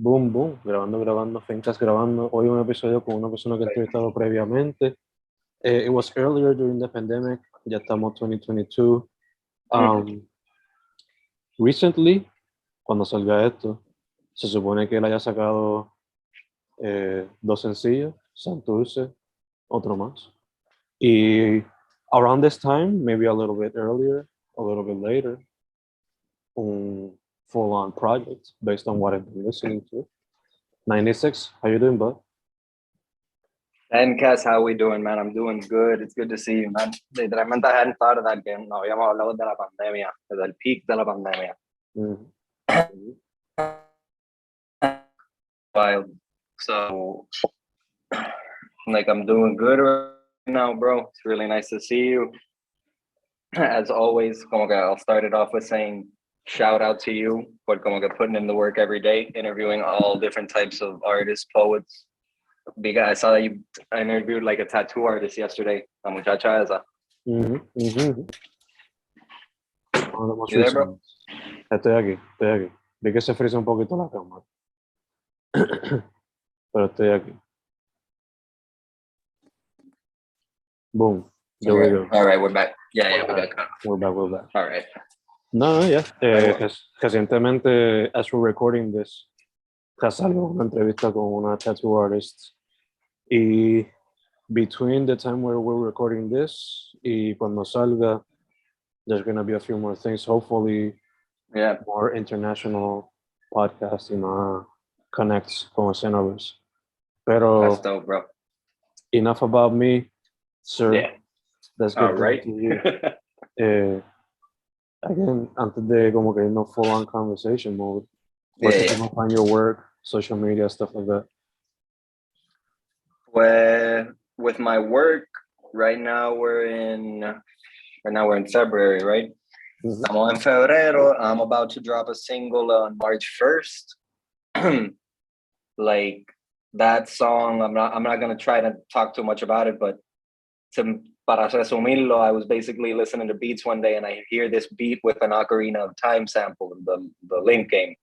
Boom, boom, grabando, FENCast grabando. Hoy un episodio con una persona que he entrevistado previamente. It was earlier during the pandemic, ya estamos 2022. Recently, cuando salga esto, se supone que él haya sacado 2 sencillos, Santurce, otro más. Y around this time, maybe a little bit earlier, a little bit later, un full-on project based on what I've been listening to. 96, how you doing, bud? FENCast, how we doing, man? I'm doing good. It's good to see you, man. Literalmente I hadn't thought of that game. No habíamos hablado de la pandemia, del peak de la pandemia. Wild. So, like, I'm doing good right now, bro. It's really nice to see you. As always, como que I'll start it off with saying shout out to you for como que putting in the work every day, interviewing all different types of artists, poets. Because I saw that you interviewed like a tattoo artist yesterday, la muchacha esa. You there, bro? Estoy aquí. Vi que se frisa un poquito la cámara. Pero estoy aquí. Boom. There we go. All right, we're back. Yeah, we're back. All right. No, yeah. Recientemente, as we're recording this, ya salió una entrevista con una tattoo artist. Y between the time where we're recording this y cuando salga, there's going to be a few more things. Hopefully, more international podcasts, connects con escenarios. Pero that's dope, bro. Enough about me, sir. Yeah. Let's get right to you. Again, antes de como que no full-on conversation mode, where can you find your work, social media, stuff like that? Well, with my work, right now we're in February, right? Estamos en febrero. I'm about to drop a single on March 1st. Like that song, I'm not gonna try to talk too much about it, but para resumirlo, I was basically listening to beats one day and I hear this beat with an Ocarina of Time sample, the Link game.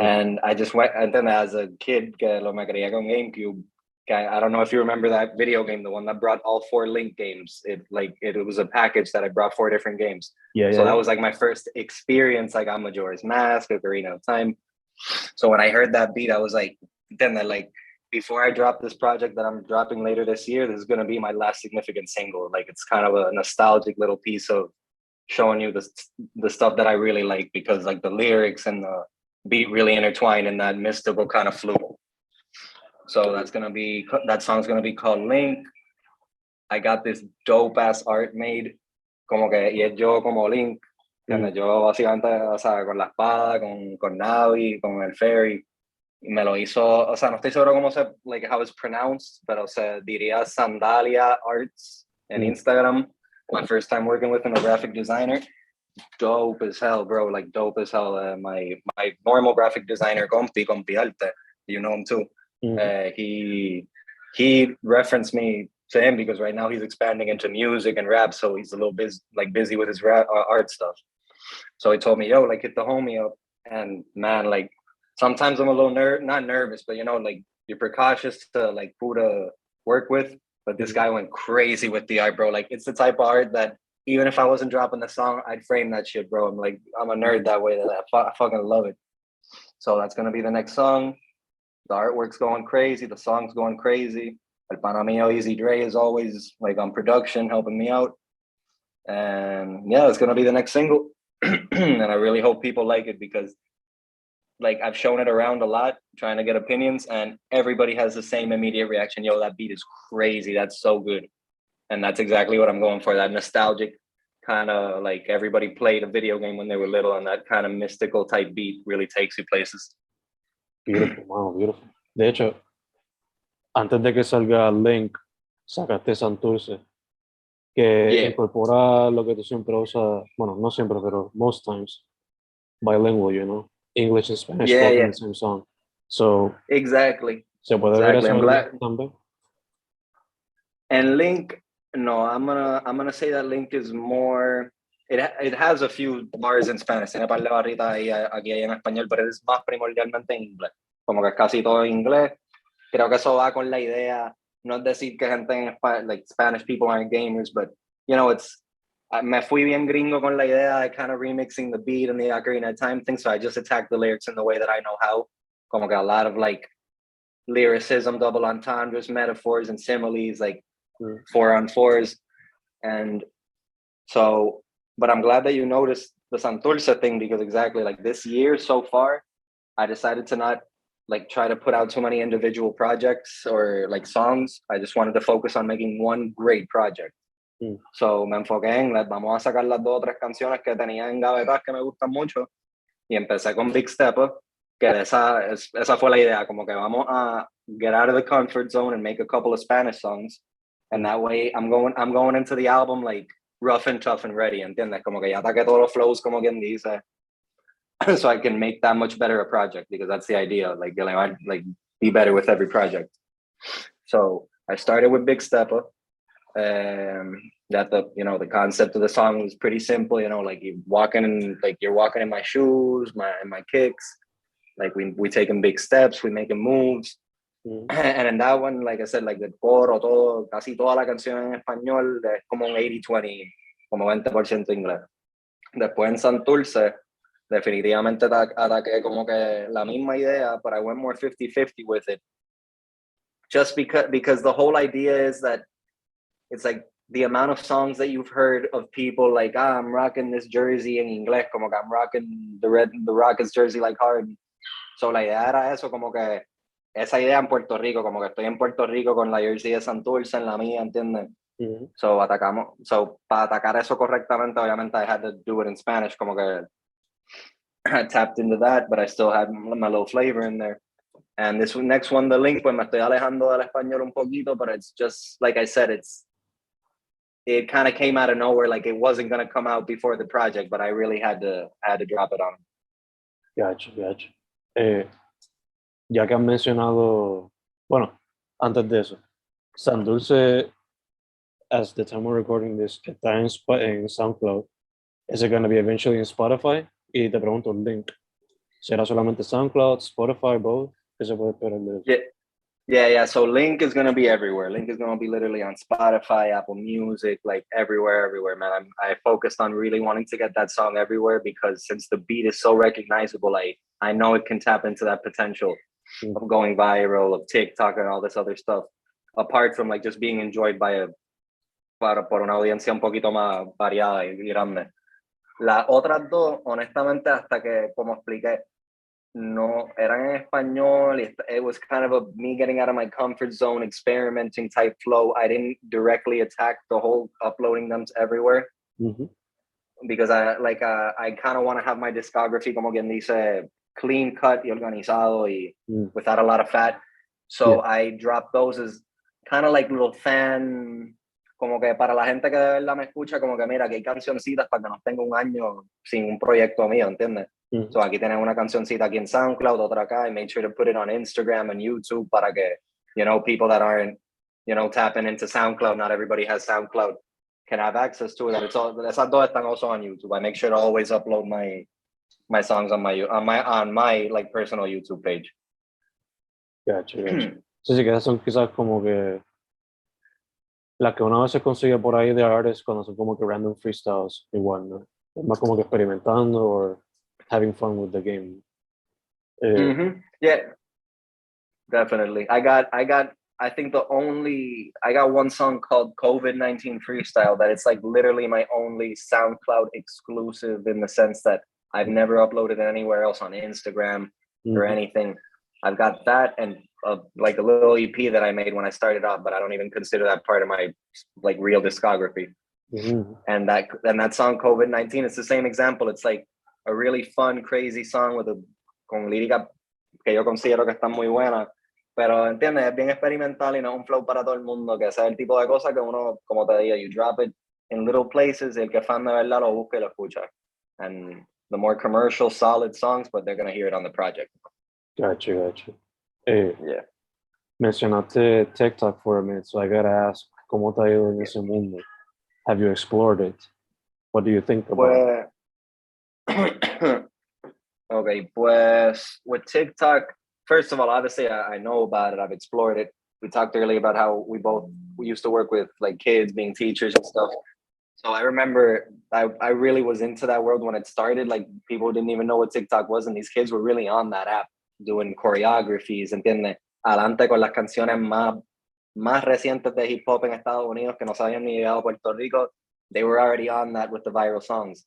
And I just went, and then as a kid, que lo me quería con GameCube. I don't know if you remember that video game, the one that brought all 4 Link games. It was a package that I brought 4 different games. So that was like my first experience, like on Majora's Mask, Ocarina of Time. So when I heard that beat, I was like, before I drop this project that I'm dropping later this year, this is going to be my last significant single. Like it's kind of a nostalgic little piece of showing you the stuff that I really like, because like the lyrics and the beat really intertwine in that mystical kind of flow. So that song's gonna be called Link. I got this dope ass art made, como que y es yo como Link, yo básicamente, o sea, con la espada, con Navi, con el fairy. Me lo hizo, o sea, no estoy seguro cómo like how it's pronounced, pero se diría Sandalia Arts en Instagram. My first time working with a graphic designer. Dope as hell, bro. Like dope as hell. My normal graphic designer, Compi Arte, you know him too. He referenced me to him because right now he's expanding into music and rap, so he's a little busy with his rap art stuff. So he told me, yo, like hit the homie up, and man, like sometimes I'm a little not nervous, but like you're precautious to like who to work with. But this guy went crazy with the art, bro. Like it's the type of art that even if I wasn't dropping the song, I'd frame that shit, bro. I'm a nerd that way. That I fucking love it. So that's gonna be the next song. The artwork's going crazy. The song's going crazy. El pana mío, Easy Dre, is always like on production, helping me out. And yeah, it's gonna be the next single. And I really hope people like it, because like I've shown it around a lot, trying to get opinions, and everybody has the same immediate reaction. Yo, that beat is crazy. That's so good. And that's exactly what I'm going for. That nostalgic kind of like everybody played a video game when they were little, and that kind of mystical type beat really takes you places. Beautiful, wow, beautiful. De hecho, antes de que salga Link, sacaste Santurce, que incorpora lo que tú siempre usas, bueno, no siempre, pero most times, bilingual, English and Spanish in the same song. So, exactly. ¿Se puede ver eso también? And Link, no, I'm gonna say that Link is more. It has a few bars in Spanish. Tiene par de barritas ahí, aquí en español, pero es más primordialmente en inglés. como que es casi todo en inglés. Creo que eso va con la idea, no es decir que gente en like Spanish people aren't gamers, but you know, me fui bien gringo con la idea de kind of remixing the beat and the Ocarina of Time thing, so I just attacked the lyrics in the way that I know how. Como que a lot of like lyricism, double entendres, metaphors, and similes, like 4-on-4s. And so, but I'm glad that you noticed the Santurce thing, because exactly like this year so far, I decided to not like try to put out too many individual projects or like songs. I just wanted to focus on making one great project. So me enfoqué en vamos a sacar las 2 o 3 canciones que tenía en gavetas que me gustan mucho, y empecé con Big Stepper, que esa fue la idea, como que vamos a get out of the comfort zone and make a couple of Spanish songs, and that way I'm going into the album like rough and tough and ready, ¿entiendes? Como que ya ataqué todos los flows, como quien dice, so I can make that much better a project, because that's the idea, like be better with every project. So I started with Big Stepper. That the concept of the song was pretty simple, like you're walking in my shoes, my kicks, like we taking big steps, we making moves. And in that one, like I said, like the coro, casi toda la canción en español es como un 80-20, como 20% inglés. Después en Santurce, definitivamente ataqué como que la misma idea, but I went more 50-50 with it, just because the whole idea is that it's like the amount of songs that you've heard of people like, I'm rocking this jersey en inglés, como que I'm rocking the Rockets jersey like hard. So la idea era eso, como que esa idea en Puerto Rico, como que estoy en Puerto Rico con la jersey de Santurce en la mía, ¿entiendes? So para atacar eso correctamente, obviamente I had to do it in Spanish, como que I tapped into that, but I still had my little flavor in there. And this next one, The Link, pues me estoy alejando del español un poquito, but it's just, like I said, it kind of came out of nowhere, like it wasn't going to come out before the project, but I really had to drop it on. Gotcha. Ya que has mencionado, bueno, antes de eso, Santurce, as the time we're recording this, está en SoundCloud. Is it going to be eventually in Spotify? Y te pregunto, Link, ¿será solamente SoundCloud, Spotify, both? ¿Qué se puede esperar de eso? Yeah. So Link is going to be everywhere. Link is going to be literally on Spotify, Apple Music, like everywhere, man. I focused on really wanting to get that song everywhere, because since the beat is so recognizable, I know it can tap into that potential of going viral, of TikTok and all this other stuff, apart from like just being enjoyed por una audiencia un poquito más variada y grande. Las otras 2, honestamente, hasta que, como expliqué, no eran en español. It was kind of me getting out of my comfort zone, experimenting type flow. I didn't directly attack the whole uploading them everywhere, because I kind of want to have my discography, como quien dice, clean cut y organizado y without a lot of fat. So I dropped those as kind of like little fan, como que para la gente que de verdad me escucha, como que mira, que hay cancioncitas para que no tenga un año sin un proyecto mío, ¿entiendes? So aquí tienen una cancioncita aquí en SoundCloud, otra acá. I made sure to put it on Instagram and YouTube para que, people that aren't, tapping into SoundCloud, not everybody has SoundCloud, can have access to it. And esas 2 están also on YouTube. I make sure to always upload my songs on my like personal YouTube page. Gotcha. Sí, que esas son quizás como que las que una vez se consigue por ahí de artists cuando son como que random freestyles, igual, ¿no? Es más como que experimentando or having fun with the game. Yeah, definitely. I got one song called COVID-19 Freestyle that it's like literally my only SoundCloud exclusive, in the sense that I've never uploaded it anywhere else on Instagram or anything. I've got that and like a little EP that I made when I started off, but I don't even consider that part of my like real discography. And that song COVID-19, it's the same example. It's like a really fun, crazy song con lírica que yo considero que está muy buena, pero entiendes, es bien experimental y no es un flow para todo el mundo, que ese es el tipo de cosa que uno, como te digo, you drop it in little places, y el que es fan de verdad lo busca y lo escucha. And the more commercial, solid songs, but they're going to hear it on the project. Gotcha. Mencionaste TikTok for a minute, so I gotta ask, ¿cómo te ha ido en ese mundo? Have you explored it? What do you think about it? Okay, pues with TikTok, first of all, obviously I know about it. I've explored it. We talked earlier about how we used to work with like kids being teachers and stuff. So I remember I really was into that world when it started. Like people didn't even know what TikTok was, and these kids were really on that app doing choreographies, ¿entiendes? Adelante con las canciones más recientes de hip hop en Estados Unidos que no se habían ni llegado a Puerto Rico. They were already on that with the viral songs.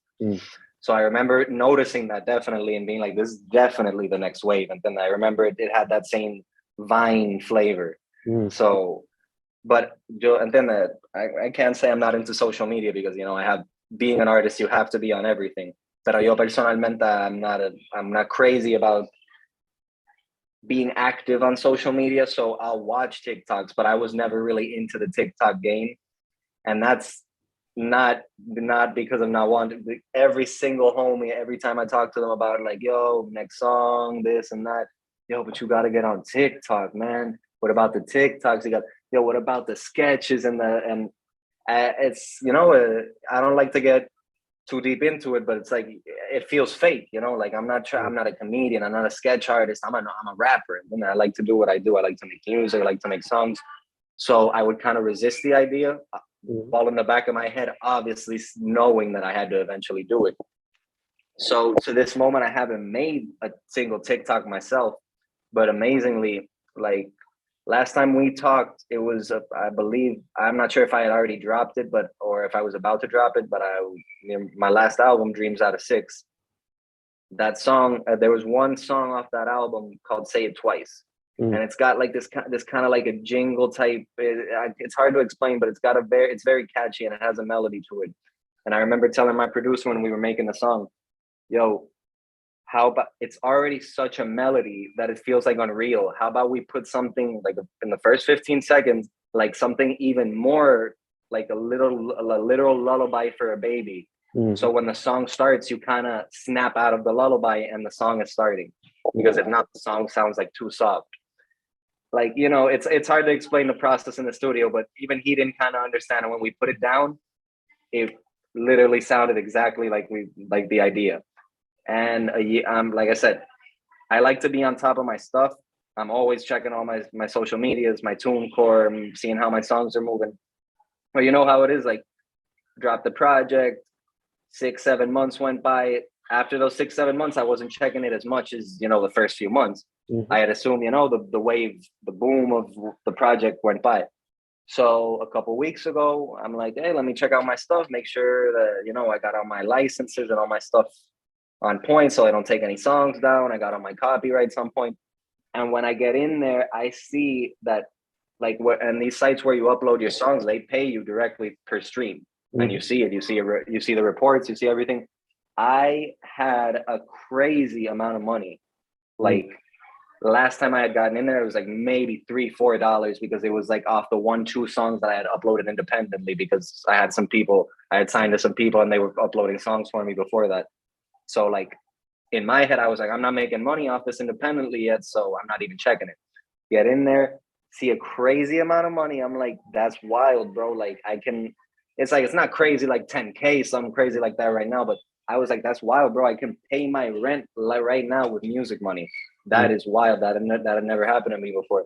So I remember noticing that definitely and being like, this is definitely the next wave. And then I remember it had that same Vine flavor. So, but and then I can't say I'm not into social media because, you know, being an artist, you have to be on everything. Pero yo personalmente, I'm not crazy about being active on social media. So I'll watch TikToks, but I was never really into the TikTok game. And that's not because I'm not wanting. Every single homie, every time I talk to them about it, like, yo, next song, this and that, yo, but you got to get on TikTok, man. What about the TikToks? You got, yo, what about the sketches and it's, you know, I don't like to get too deep into it, but it's like it feels fake, you know. Like I'm not a comedian, I'm not a sketch artist, I'm a rapper, and I like to do what I do. I like to make music, I like to make songs. So I would kind of resist the idea, all in the back of my head, obviously knowing that I had to eventually do it. So to this moment, I haven't made a single TikTok myself, but amazingly, like last time we talked, it was, I believe, I'm not sure if I had already dropped it, or if I was about to drop it, but my last album, Dreams Out of Six, that song, there was one song off that album called Say It Twice. And it's got like this kind of like a jingle type. It's hard to explain, but it's very catchy and it has a melody to it. And I remember telling my producer when we were making the song, yo, how about, it's already such a melody that it feels like unreal. How about we put something like in the first 15 seconds, like something even more like a literal lullaby for a baby. So when the song starts, you kind of snap out of the lullaby and the song is starting. Because if not, the song sounds like too soft. Like, you know, it's hard to explain the process in the studio, but even he didn't kind of understand. And when we put it down, it literally sounded exactly like the idea. And like I said, I like to be on top of my stuff. I'm always checking all my social medias, my TuneCore, seeing how my songs are moving. Well, you know how it is, like drop the project, 6-7 months went by. After those 6-7 months, I wasn't checking it as much as, you know, the first few months. I had assumed, you know, the wave, the boom of the project went by. So a couple of weeks ago, I'm like, hey, let me check out my stuff, make sure that, you know, I got all my licenses and all my stuff on point so I don't take any songs down. I got all my copyrights on point. And when I get in there, I see that like and these sites where you upload your songs, they pay you directly per stream. And you see it, you see the reports, you see everything. I had a crazy amount of money. Like last time I had gotten in there, it was like maybe $3-4 because it was like off the 1-2 songs that I had uploaded independently because I had signed to some people and they were uploading songs for me before that. So like in my head, I was like, I'm not making money off this independently yet, so I'm not even checking it. Get in there, see a crazy amount of money. I'm like, that's wild, bro. Like it's like, it's not crazy like 10K, something crazy like that right now, but I was like, that's wild, bro. I can pay my rent like right now with music money. That is wild. That had never happened to me before.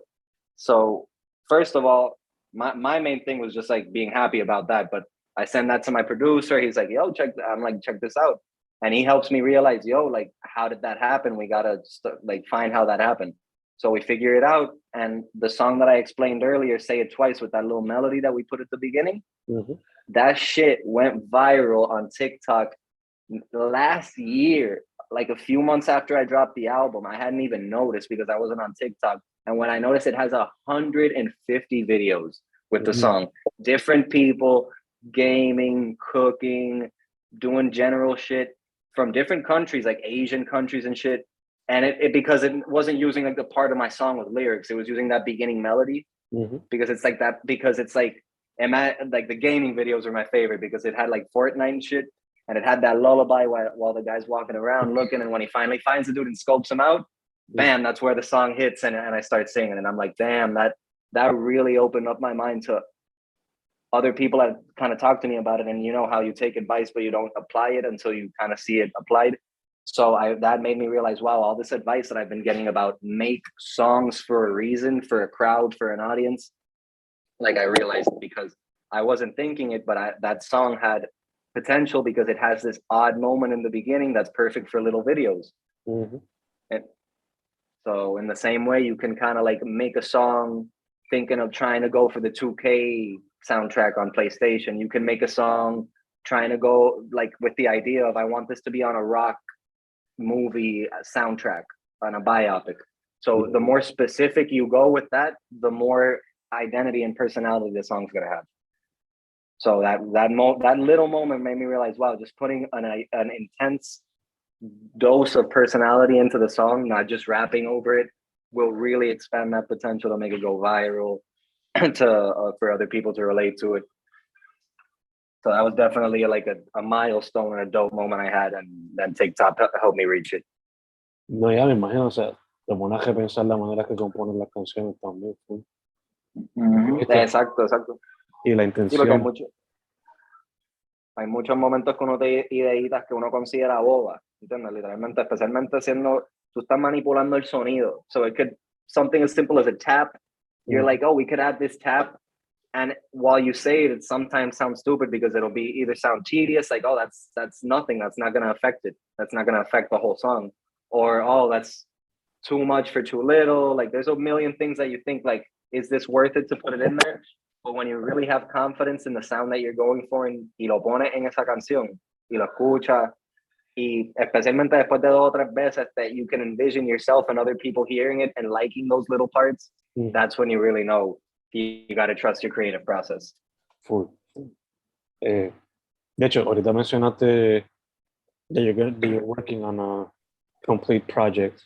So first of all, my main thing was just like being happy about that. But I send that to my producer. He's like, yo, I'm like, check this out. And he helps me realize, yo, like, how did that happen? We got to like find how that happened. So we figure it out. And the song that I explained earlier, Say It Twice, with that little melody that we put at the beginning, that shit went viral on TikTok last year, like a few months after I dropped the album. I hadn't even noticed because I wasn't on TikTok. And when I noticed, it has 150 videos with the song. Different people, gaming, cooking, doing general shit from different countries, like Asian countries and shit. And it because it wasn't using like the part of my song with lyrics, it was using that beginning melody because it's like that, because it's like, like the gaming videos are my favorite because it had like Fortnite and shit. And it had that lullaby while the guy's walking around looking. And when he finally finds the dude and scopes him out, bam, that's where the song hits. And I start singing. And I'm like, damn, that really opened up my mind to other people that kind of talk to me about it. And you know how you take advice, but you don't apply it until you kind of see it applied. So that made me realize, wow, all this advice that I've been getting about make songs for a reason, for a crowd, for an audience. Like I realized because I wasn't thinking it, but that song had potential because it has this odd moment in the beginning that's perfect for little videos. Mm-hmm. And so in the same way, you can kind of like make a song thinking of trying to go for the 2K soundtrack on PlayStation. You can make a song trying to go like with the idea of I want this to be on a rock movie soundtrack, on a biopic. So the more specific you go with that, the more identity and personality the song's gonna have. So that little moment made me realize, wow, just putting an intense dose of personality into the song, not just rapping over it, will really expand that potential to make it go viral, to for other people to relate to it. So that was definitely like a milestone and a dope moment I had, and then TikTok helped me reach it. No, ya me imagino, o sea, te pones a repensar la manera que componen las canciones también. Exacto. Y la Sí, porque intención. hay muchos momentos que uno te ideitas que uno considera boba, ¿entiendes? Literalmente, especialmente siendo, tú estás manipulando el sonido. So it could, something as simple as a tap, you're like, oh, we could add this tap. And while you say it, it sometimes sounds stupid because it'll be either sound tedious, like, oh, that's nothing, that's not going to affect it. That's not going to affect the whole song. Or, oh, that's too much for too little. Like there's a million things that you think like, is this worth it to put it in there? But when you really have confidence in the sound that you're going for y lo pones en esa canción y lo escucha, y especialmente después de 2 o 3 veces that you can envision yourself and other people hearing it and liking those little parts, that's when you really know you got to trust your creative process. Full. De hecho, ahorita mencionaste that you're working on a complete project.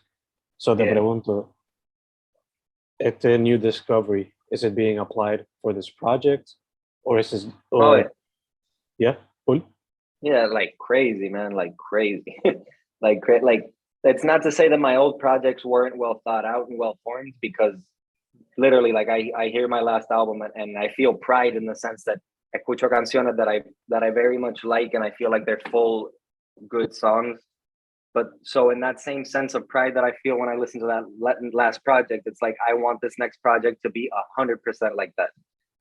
So te pregunto, este new discovery, is it being applied for this project? Or is this... Yeah, cool. Yeah, like crazy, man, like crazy. like it's not to say that my old projects weren't well thought out and well formed, because literally, like I hear my last album and I feel pride in the sense that escucho canciones that I very much like, and I feel like they're full good songs. But so in that same sense of pride that I feel when I listen to that last project, it's like I want this next project to be 100% like that.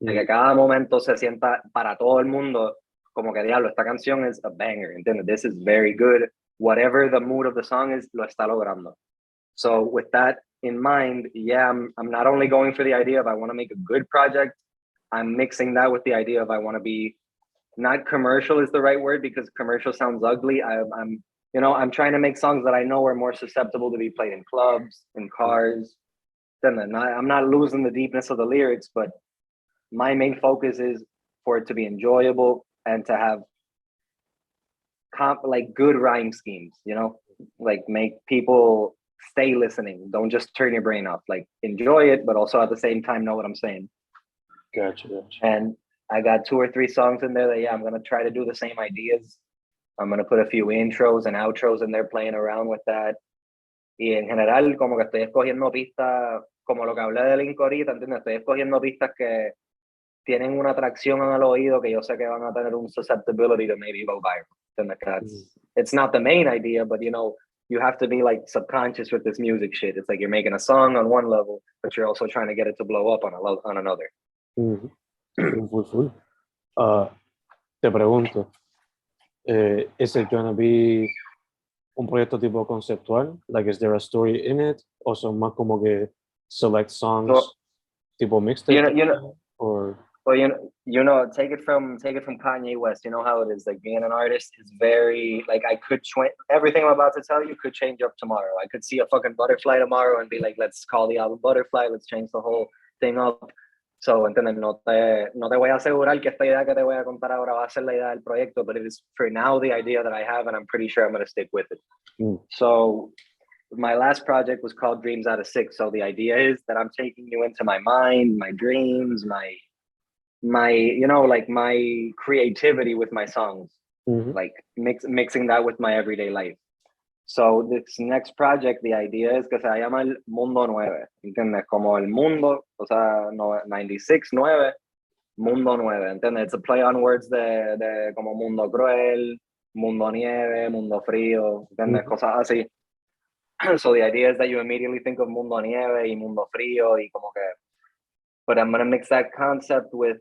Like a cada momento se sienta para todo el mundo como que diablo, esta canción is a banger, ¿entiendes? This is very good. Whatever the mood of the song is, lo está logrando. So with that in mind, yeah, I'm not only going for the idea of I want to make a good project, I'm mixing that with the idea of I want to be, not commercial is the right word because commercial sounds ugly. I'm trying to make songs that I know are more susceptible to be played in clubs, in cars. Then I'm not losing the deepness of the lyrics, but my main focus is for it to be enjoyable and to have like good rhyme schemes, like make people stay listening. Don't just turn your brain off. Like enjoy it, but also at the same time know what I'm saying. Gotcha. And I got 2 or 3 songs in there that I'm gonna try to do the same ideas. I'm gonna put a few intros and outros in there playing around with that. Y en general, como que estoy escogiendo pistas, como lo que hablé del link ahorita, ¿entiendes? Estoy escogiendo pistas que tienen una atracción al oído que yo sé que van a tener un susceptibility to maybe go viral. It's not the main idea, but you have to be like subconscious with this music shit. It's like you're making a song on one level, but you're also trying to get it to blow up on another. Full. Te pregunto, is it gonna be un proyecto tipo conceptual? Like, is there a story in it? O son más como que select songs tipo mixtape? Or... Well, take it from Kanye West. You know how it is. Like being an artist is very like I could everything I'm about to tell you could change up tomorrow. I could see a fucking butterfly tomorrow and be like, let's call the album Butterfly. Let's change the whole thing up. So, ¿entiendes? No te voy a asegurar que esta idea que te voy a contar ahora va a ser la idea del proyecto, but it is for now the idea that I have, and I'm pretty sure I'm going to stick with it. So, my last project was called Dreams Out of 6. So the idea is that I'm taking you into my mind, my dreams, my like my creativity with my songs, like mixing that with my everyday life. So this next project, the idea is que se llama el Mundo 9, ¿entiendes? Como el mundo, o sea, 96, 9, Mundo 9, ¿entiendes? It's a play on words de como mundo cruel, mundo nieve, mundo frío, ¿entiendes? Cosas así. So the idea is that you immediately think of mundo nieve y mundo frío y como que, but I'm gonna mix that concept with,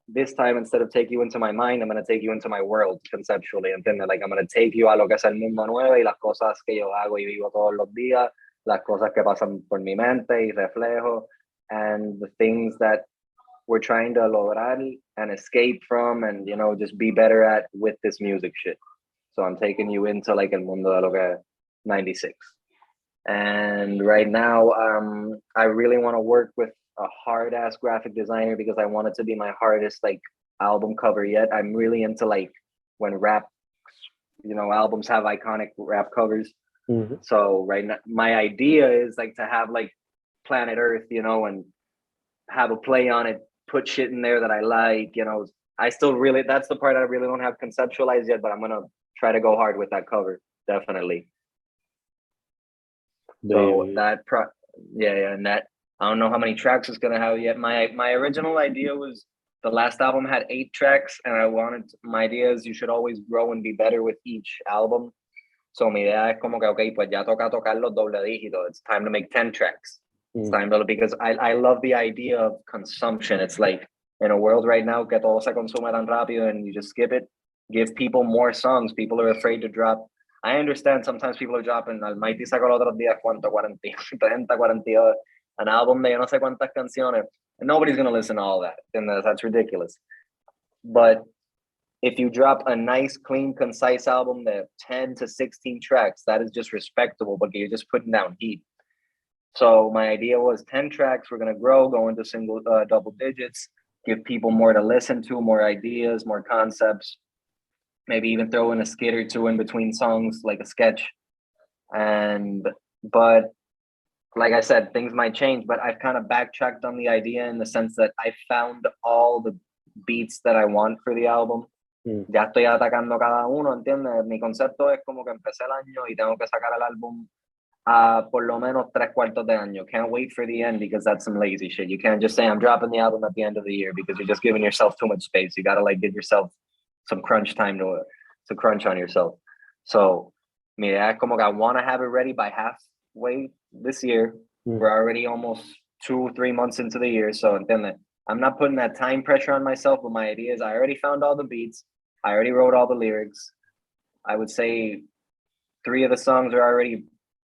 this time, instead of take you into my mind, I'm gonna take you into my world conceptually, ¿entiendes? Like I'm gonna take you a lo que es el mundo nuevo y las cosas que yo hago y vivo todos los días, las cosas que pasan por mi mente y reflejo, and the things that we're trying to lograr and escape from and, you know, just be better at with this music shit. So I'm taking you into like el mundo de lo que 96. And right now, I really want to work with a hard ass graphic designer because I want it to be my hardest like album cover yet. I'm really into like when rap, you know, albums have iconic rap covers. So right now, my idea is like to have like Planet Earth, you know, and have a play on it, put shit in there that I like, you know. I still really, that's the part I really don't have conceptualized yet, but I'm gonna try to go hard with that cover, definitely. So that and that, I don't know how many tracks it's gonna have yet. My original idea was the last album had 8 tracks, and my idea is you should always grow and be better with each album. So mi idea es como que, okay, pues ya toca tocar los doble dígitos. It's time to make 10 tracks. It's time to, because I love the idea of consumption. It's like in a world right now que todo se consume tan rápido and you just skip it. Give people more songs. People are afraid to drop. I understand sometimes people are dropping, Almighty sacó los otros días, ¿cuánto? 40, 30, 42, an album de yo no sé cuántas canciones. And nobody's going to listen to all that. And that's ridiculous. But if you drop a nice, clean, concise album that 10 to 16 tracks, that is just respectable, but you're just putting down heat. So my idea was 10 tracks. We're going to grow, go into double digits, give people more to listen to, more ideas, more concepts. Maybe even throw in a skit or two in between songs, like a sketch. But like I said, things might change, but I've kind of backtracked on the idea in the sense that I found all the beats that I want for the album. Ya estoy atacando cada uno, ¿entiendes? Mi concepto es como que empecé el año y tengo que sacar el álbum a por lo menos 3/4 de año. Can't wait for the end because that's some lazy shit. You can't just say I'm dropping the album at the end of the year because you're just giving yourself too much space. You gotta like give yourself some crunch time to crunch on yourself. So mi idea es como que I want to have it ready by halfway this year. We're already almost 2-3 months into the year, so entiende. I'm not putting that time pressure on myself, but my idea is I already found all the beats. I already wrote all the lyrics. I would say 3 of the songs are already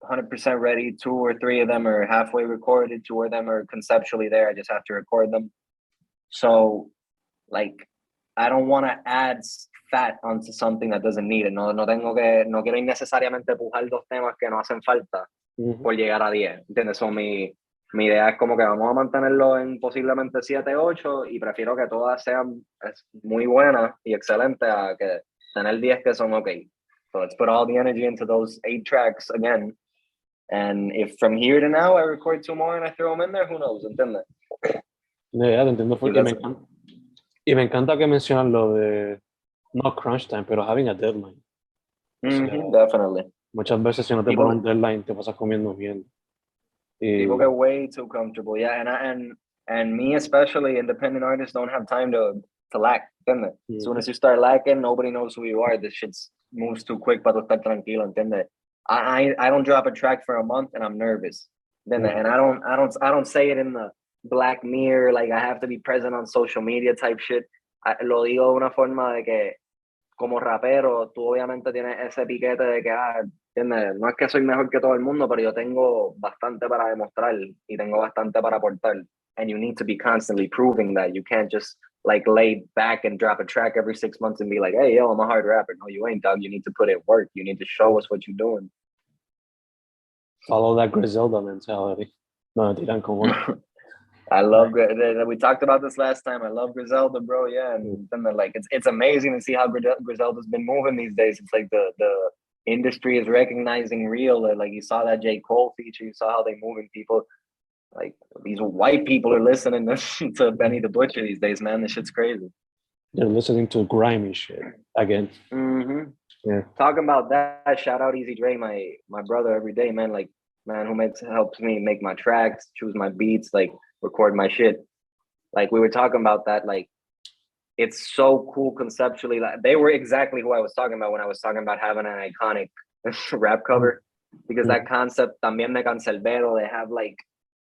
100% ready. 2 or 3 of them are halfway recorded. 2 of them are conceptually there. I just have to record them. So, like, I don't want to add fat onto something that doesn't need it. No quiero innecesariamente pujar 2 temas que no hacen falta por llegar a 10. ¿Entiendes? So, mi idea es como que vamos a mantenerlo en posiblemente 7, 8 y prefiero que todas sean muy buenas y excelentes a que tener 10 que son okay. So let's put all the energy into those 8 tracks again. And if from here to now I record 2 more and I throw them in there, who knows? ¿Entiendes? Ya, te entiendo. Y me encanta que mencionas lo de no crunch time, pero having a deadline. Definitely. Muchas veces si no te pones un deadline te pasas comiendo bien. People get way too comfortable, yeah, and me especially, independent artists don't have time to lack. As soon as you start lacking, nobody knows who you are. This shit moves too quick para estar tranquilo, ¿entiendes? I don't drop a track for a month and I'm nervous. And I don't say it in the Black Mirror, like I have to be present on social media type shit. Lo digo de una forma de que como rapero, tú obviamente tienes ese piquete de que, ¿entiendes? No es que soy mejor que todo el mundo, pero yo tengo bastante para demostrar y tengo bastante para aportar. And you need to be constantly proving that. You can't just like lay back and drop a track every 6 months and be like, hey, yo, I'm a hard rapper. No, you ain't, dog. You need to put in work. You need to show us what you're doing. Follow that Griselda mentality. No, tiran como I love we talked about this last time. I love Griselda, bro. Yeah, and then like it's amazing to see how Griselda's been moving these days. It's like the industry is recognizing real. Like you saw that J. Cole feature. You saw how they moving people. Like these white people are listening to Benny the Butcher these days, man. This shit's crazy. They're listening to grimy shit again. Yeah. Talking about that, shout out Easy Dre, my brother every day, man. Like man who helps me make my tracks, choose my beats, like record my shit. Like we were talking about that, like it's so cool conceptually. Like, they were exactly who I was talking about when I was talking about having an iconic rap cover, because that concept, también de Cancerbero, they have like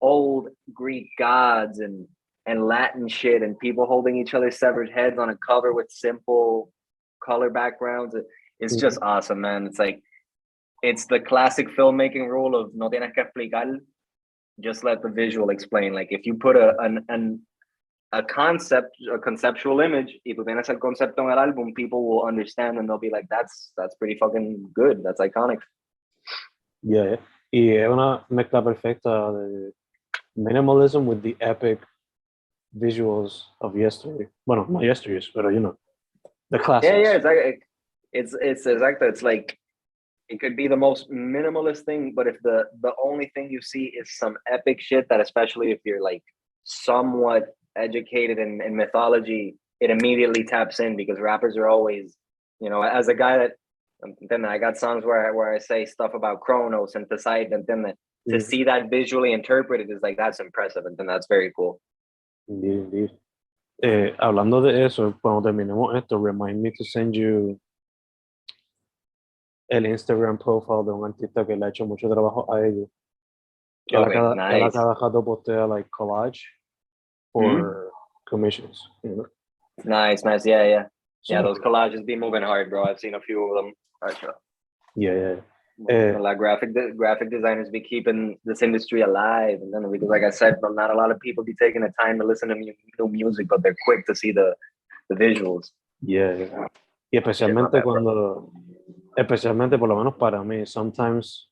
old Greek gods and Latin shit and people holding each other's severed heads on a cover with simple color backgrounds. It's just awesome, man. It's like, it's the classic filmmaking rule of no tienes que explicar, just let the visual explain. Like, if you put a conceptual image, y tú tienes el concepto en el álbum, people will understand and they'll be like, that's pretty fucking good. That's iconic. Yeah. Y es una mezcla perfecta de minimalism with the epic visuals of yesterday. Bueno, not yesterday's, but you know, the classics. It's exactly. It's like, it could be the most minimalist thing, but if the only thing you see is some epic shit, that especially if you're like somewhat educated in mythology, it immediately taps in, because rappers are always, you know, as a guy that, then I got songs where I say stuff about Chronos and Poseidon, and then to see that visually interpreted is like, that's impressive, and then that's very cool. Indeed. Hablando de eso, cuando terminemos esto, remind me to send you el Instagram profile de un artista que le ha hecho mucho trabajo a ellos. Él a cada rato postea like collage for commissions. You know? Nice. Yeah, those collages be moving hard, bro. I've seen a few of them. Yeah. Like graphic designers be keeping this industry alive, and then, because like I said, but not a lot of people be taking the time to listen to new music, but they're quick to see the visuals. Yeah. Y especialmente especialmente por lo menos para mí, sometimes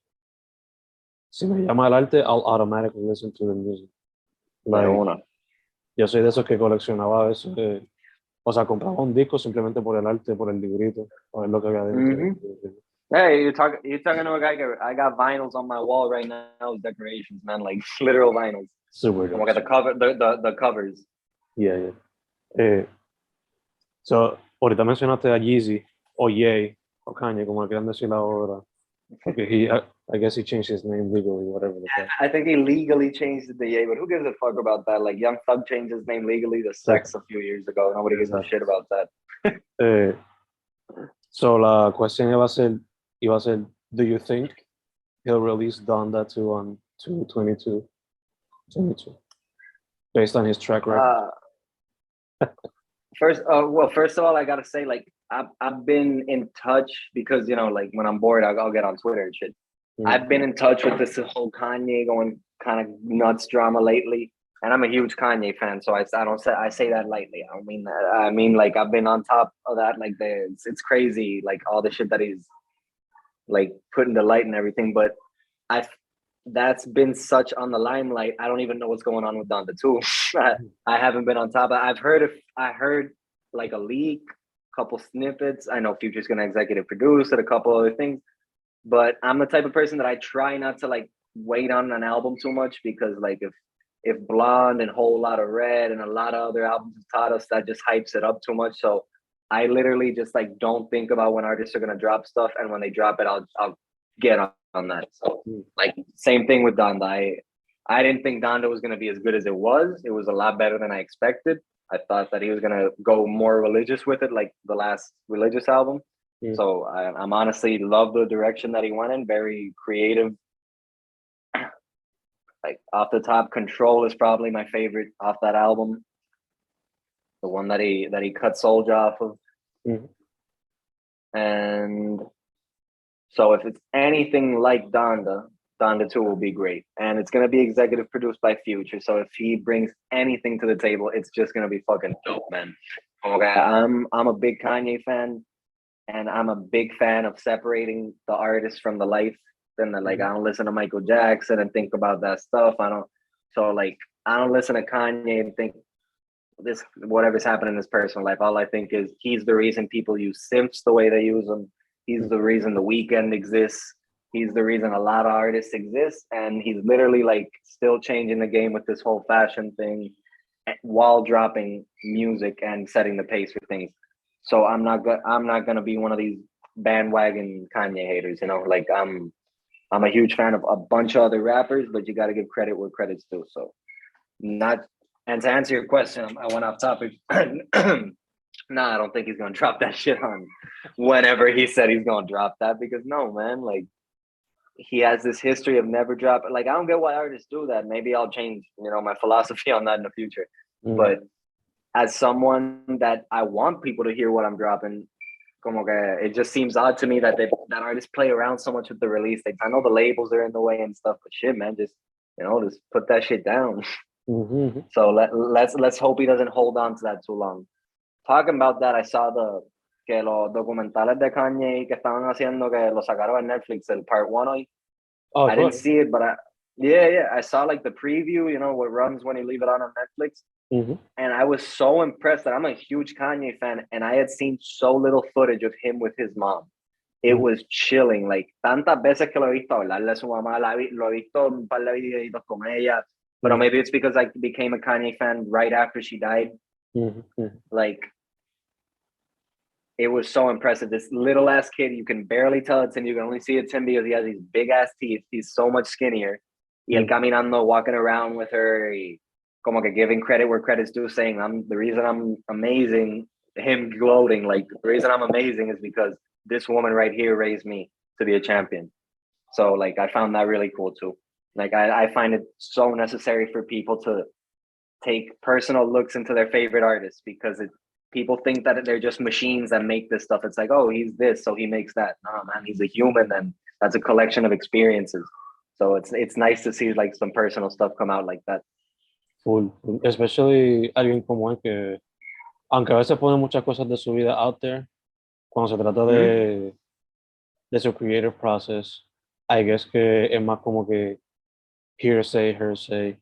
si me llama el arte, I'll automatically listen to the music. Like, yo soy de esos que coleccionaba a veces, o sea, compraba un disco simplemente por el arte, por el librito, a ver lo que había dentro. Hey, you're talking to a guy. I got vinyls on my wall right now, decorations, man, like literal vinyls. Super. Como que the covers. Yeah. So, ahorita mencionaste a Yeezy, o Ye, o Kanye, como le quieran decir ahora. Okay, I guess he changed his name legally, whatever the fuck. I think he legally changed it to Ye, but who gives a fuck about that? Like, Young Thug changed his name legally to Sex a few years ago. Nobody gives a shit about that. So la cuestión iba a ser, do you think he'll release Donda 2 on 2/22 based on his track record? First of all, I gotta say, like, I've been in touch, because, you know, like, when I'm bored, I'll get on Twitter and shit. I've been in touch with this whole Kanye going kind of nuts drama lately, and I'm a huge Kanye fan, so I say that lightly. I don't mean that. I mean, like, I've been on top of that. Like, it's crazy, like, all the shit that he's like putting the light and everything. But that's been such on the limelight. I don't even know what's going on with Donda 2. I haven't been on top of it. I heard like a leak, couple snippets. I know Future's gonna executive produce it, a couple other things. But I'm the type of person that I try not to like wait on an album too much, because like if Blonde and Whole Lotta Red and a lot of other albums have taught us, that just hypes it up too much. So I literally just like don't think about when artists are gonna drop stuff, and when they drop it, I'll get on that. So like, same thing with Donda. I didn't think Donda was gonna be as good as it was. It was a lot better than I expected. I thought that he was gonna go more religious with it, like the last religious album. So I'm honestly love the direction that he went in. Very creative. Like, off the top, Control is probably my favorite off that album. The one that he cut Soulja off of. And so if it's anything like Donda 2 will be great. And it's gonna be executive produced by Future. So if he brings anything to the table, it's just gonna be fucking dope, man. Okay, I'm a big Kanye fan, and I'm a big fan of separating the artist from the life. Then like, I don't listen to Michael Jackson and think about that stuff. I don't listen to Kanye and think this whatever's happening in his personal life. All I think is he's the reason people use simps the way they use them. He's the reason The Weeknd exists. He's the reason a lot of artists exist, and he's literally like still changing the game with this whole fashion thing while dropping music and setting the pace for things. So I'm not gonna be one of these bandwagon Kanye haters, you know. Like, I'm a huge fan of a bunch of other rappers, but you got to give credit where credit's due. So, and to answer your question, I went off topic. Nah, I don't think he's gonna drop that shit on whenever he said he's gonna drop that, because no, man, like he has this history of never dropping. Like I don't get why artists do that. Maybe I'll change, my philosophy on that in the future. But as someone that I want people to hear what I'm dropping, como que it just seems odd to me that that artists play around so much with the release dates. I know the labels are in the way and stuff, but shit, man, just put that shit down. So let's hope he doesn't hold on to that too long. Talking about that, I saw que los documentales de Kanye que estaban haciendo, que lo sacaron en Netflix, el part 1 hoy. Oh, I didn't see it, but I saw like the preview, what runs when you leave it on Netflix. And I was so impressed that I'm a huge Kanye fan, and I had seen so little footage of him with his mom. It was chilling. Like, tantas veces que lo he visto hablarle a su mamá, lo he visto un par de videitos con ella, but maybe it's because I became a Kanye fan right after she died. Like, it was so impressive. This little ass kid, you can barely tell it's him. You can only see it's him because he has these big ass teeth. He's so much skinnier. Y él caminando, walking around with her, como que giving credit where credit's due, saying, the reason I'm amazing, him gloating, like, the reason I'm amazing is because this woman right here raised me to be a champion. So, like, I found that really cool too. Like, I find it so necessary for people to take personal looks into their favorite artists, because people think that they're just machines that make this stuff. It's like, oh, he's this, so he makes that. No, man, he's a human, and that's a collection of experiences. So it's nice to see like some personal stuff come out like that. Full. Especially alguien como él que, aunque a veces pone muchas cosas de su vida out there, cuando se trata de su creative process, I guess que es más como que hearsay, hearsay,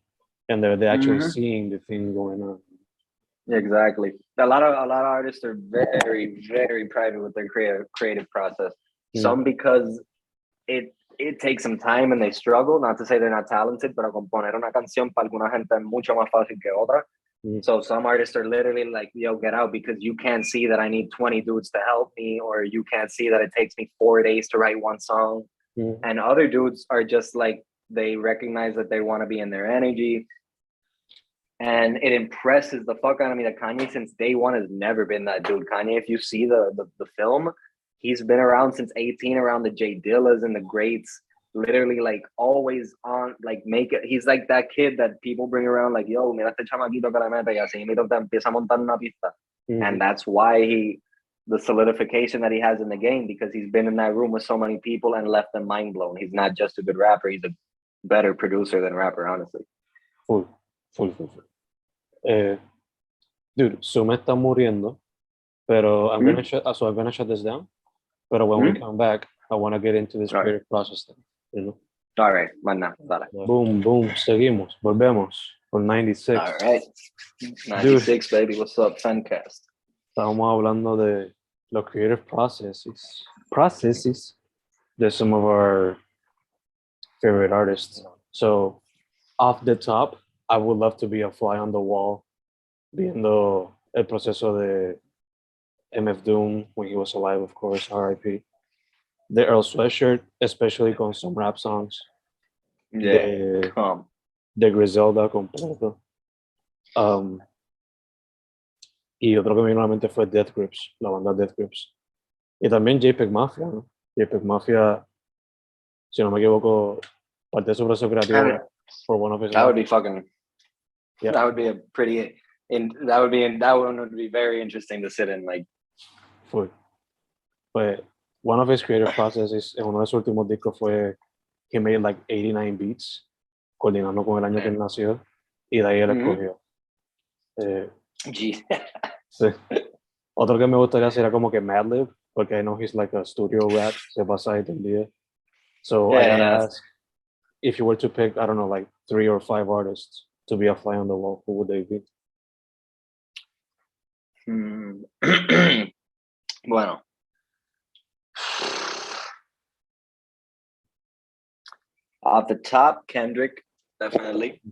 and they're actually seeing the thing going on. Exactly. A lot of artists are very, very private with their creative process. Some because it takes some time and they struggle. Not to say they're not talented, pero componer una canción para alguna gente es mucho más fácil que otra. So some artists are literally like, yo, get out, because you can't see that I need 20 dudes to help me, or you can't see that it takes me 4 days to write one song. And other dudes are just like, they recognize that they want to be in their energy. And it impresses the fuck out of me that Kanye, since day one, has never been that dude. Kanye, if you see the film, he's been around since 18, around the J Dillas and the greats, literally like always on, like he's like that kid that people bring around like, yo, mira este chamaquito que la mete, y así mismo te empieza a montar una pista. And that's why the solidification that he has in the game, because he's been in that room with so many people and left them mind blown. He's not just a good rapper, he's a better producer than rapper, honestly. Full. Dude, Sume está muriendo, pero I'm gonna shut this down. But when we come back, I want to get into this creative process thing, All right, mana, dale. Boom, seguimos, volvemos con 96. All right, 96, dude, baby, what's up, FENCast? Estábamos hablando de los creative processes de some of our favorite artists. So, off the top, I would love to be a fly on the wall, viendo el proceso de MF Doom when he was alive, of course, R.I.P. The Earl Sweatshirt, especially con some rap songs. Yeah, de Griselda completo. Y otro que me vino a la mente fue Death Grips, la banda Death Grips. Y también JPEG Mafia, ¿no? JPEG Mafia, si no me equivoco, parte de su proceso creativo for one of his. That would be fucking. Yeah. That would be a pretty. That one would be very interesting to sit in, like. Fue. But one of his creative processes en uno de sus últimos discos fue he made like 89 beats, coordinando con el año que él nació, y de ahí él escogió. Sí. Otro que me gustaría hacer era como que Madlib, porque I know he's like a studio rap, se pasa ahí todo el día. So I gotta ask, if you were to pick, I don't know, like 3 or 5 artists to be a fly on the wall, who would they be? Bueno. Off the top, Kendrick, definitely.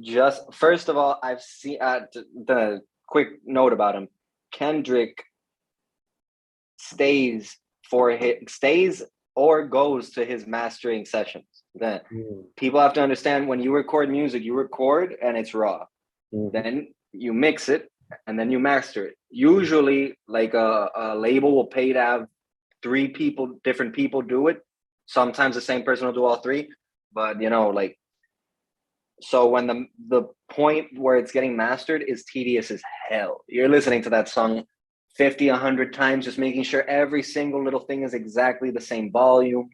Just first of all, I've seen the quick note about him. Kendrick stays or goes to his mastering sessions. Then people have to understand, when you record music, you record and it's raw. Then you mix it and then you master it. Usually, like a label will pay to have different people do it. Sometimes the same person will do all three, but you know, like, so when the point where it's getting mastered is tedious as hell. You're listening to that song 50, 100 times, just making sure every single little thing is exactly the same volume.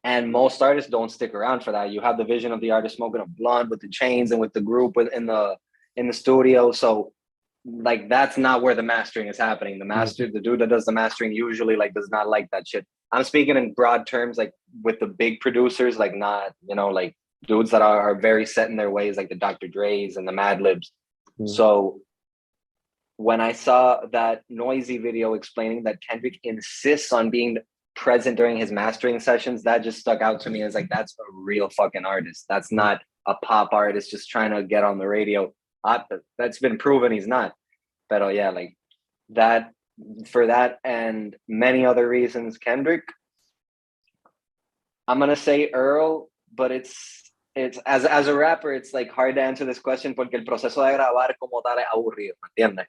And most artists don't stick around for that. You have the vision of the artist smoking a blunt with the chains and with the group in the studio. So like that's not where the mastering is happening. The dude that does the mastering usually like does not like that shit. I'm speaking in broad terms, like with the big producers, like not, you know, like dudes that are very set in their ways, like the Dr. Dre's and the Mad Libs. So when I saw that Noisy video explaining that Kendrick insists on being present during his mastering sessions, that just stuck out to me as like, that's a real fucking artist. That's not a pop artist just trying to get on the radio. That's been proven he's not. But yeah, like that, for that and many other reasons, Kendrick. I'm gonna say Earl, but it's as a rapper, it's like hard to answer this question porque el proceso de grabar como tal es aburrido, ¿me entiendes?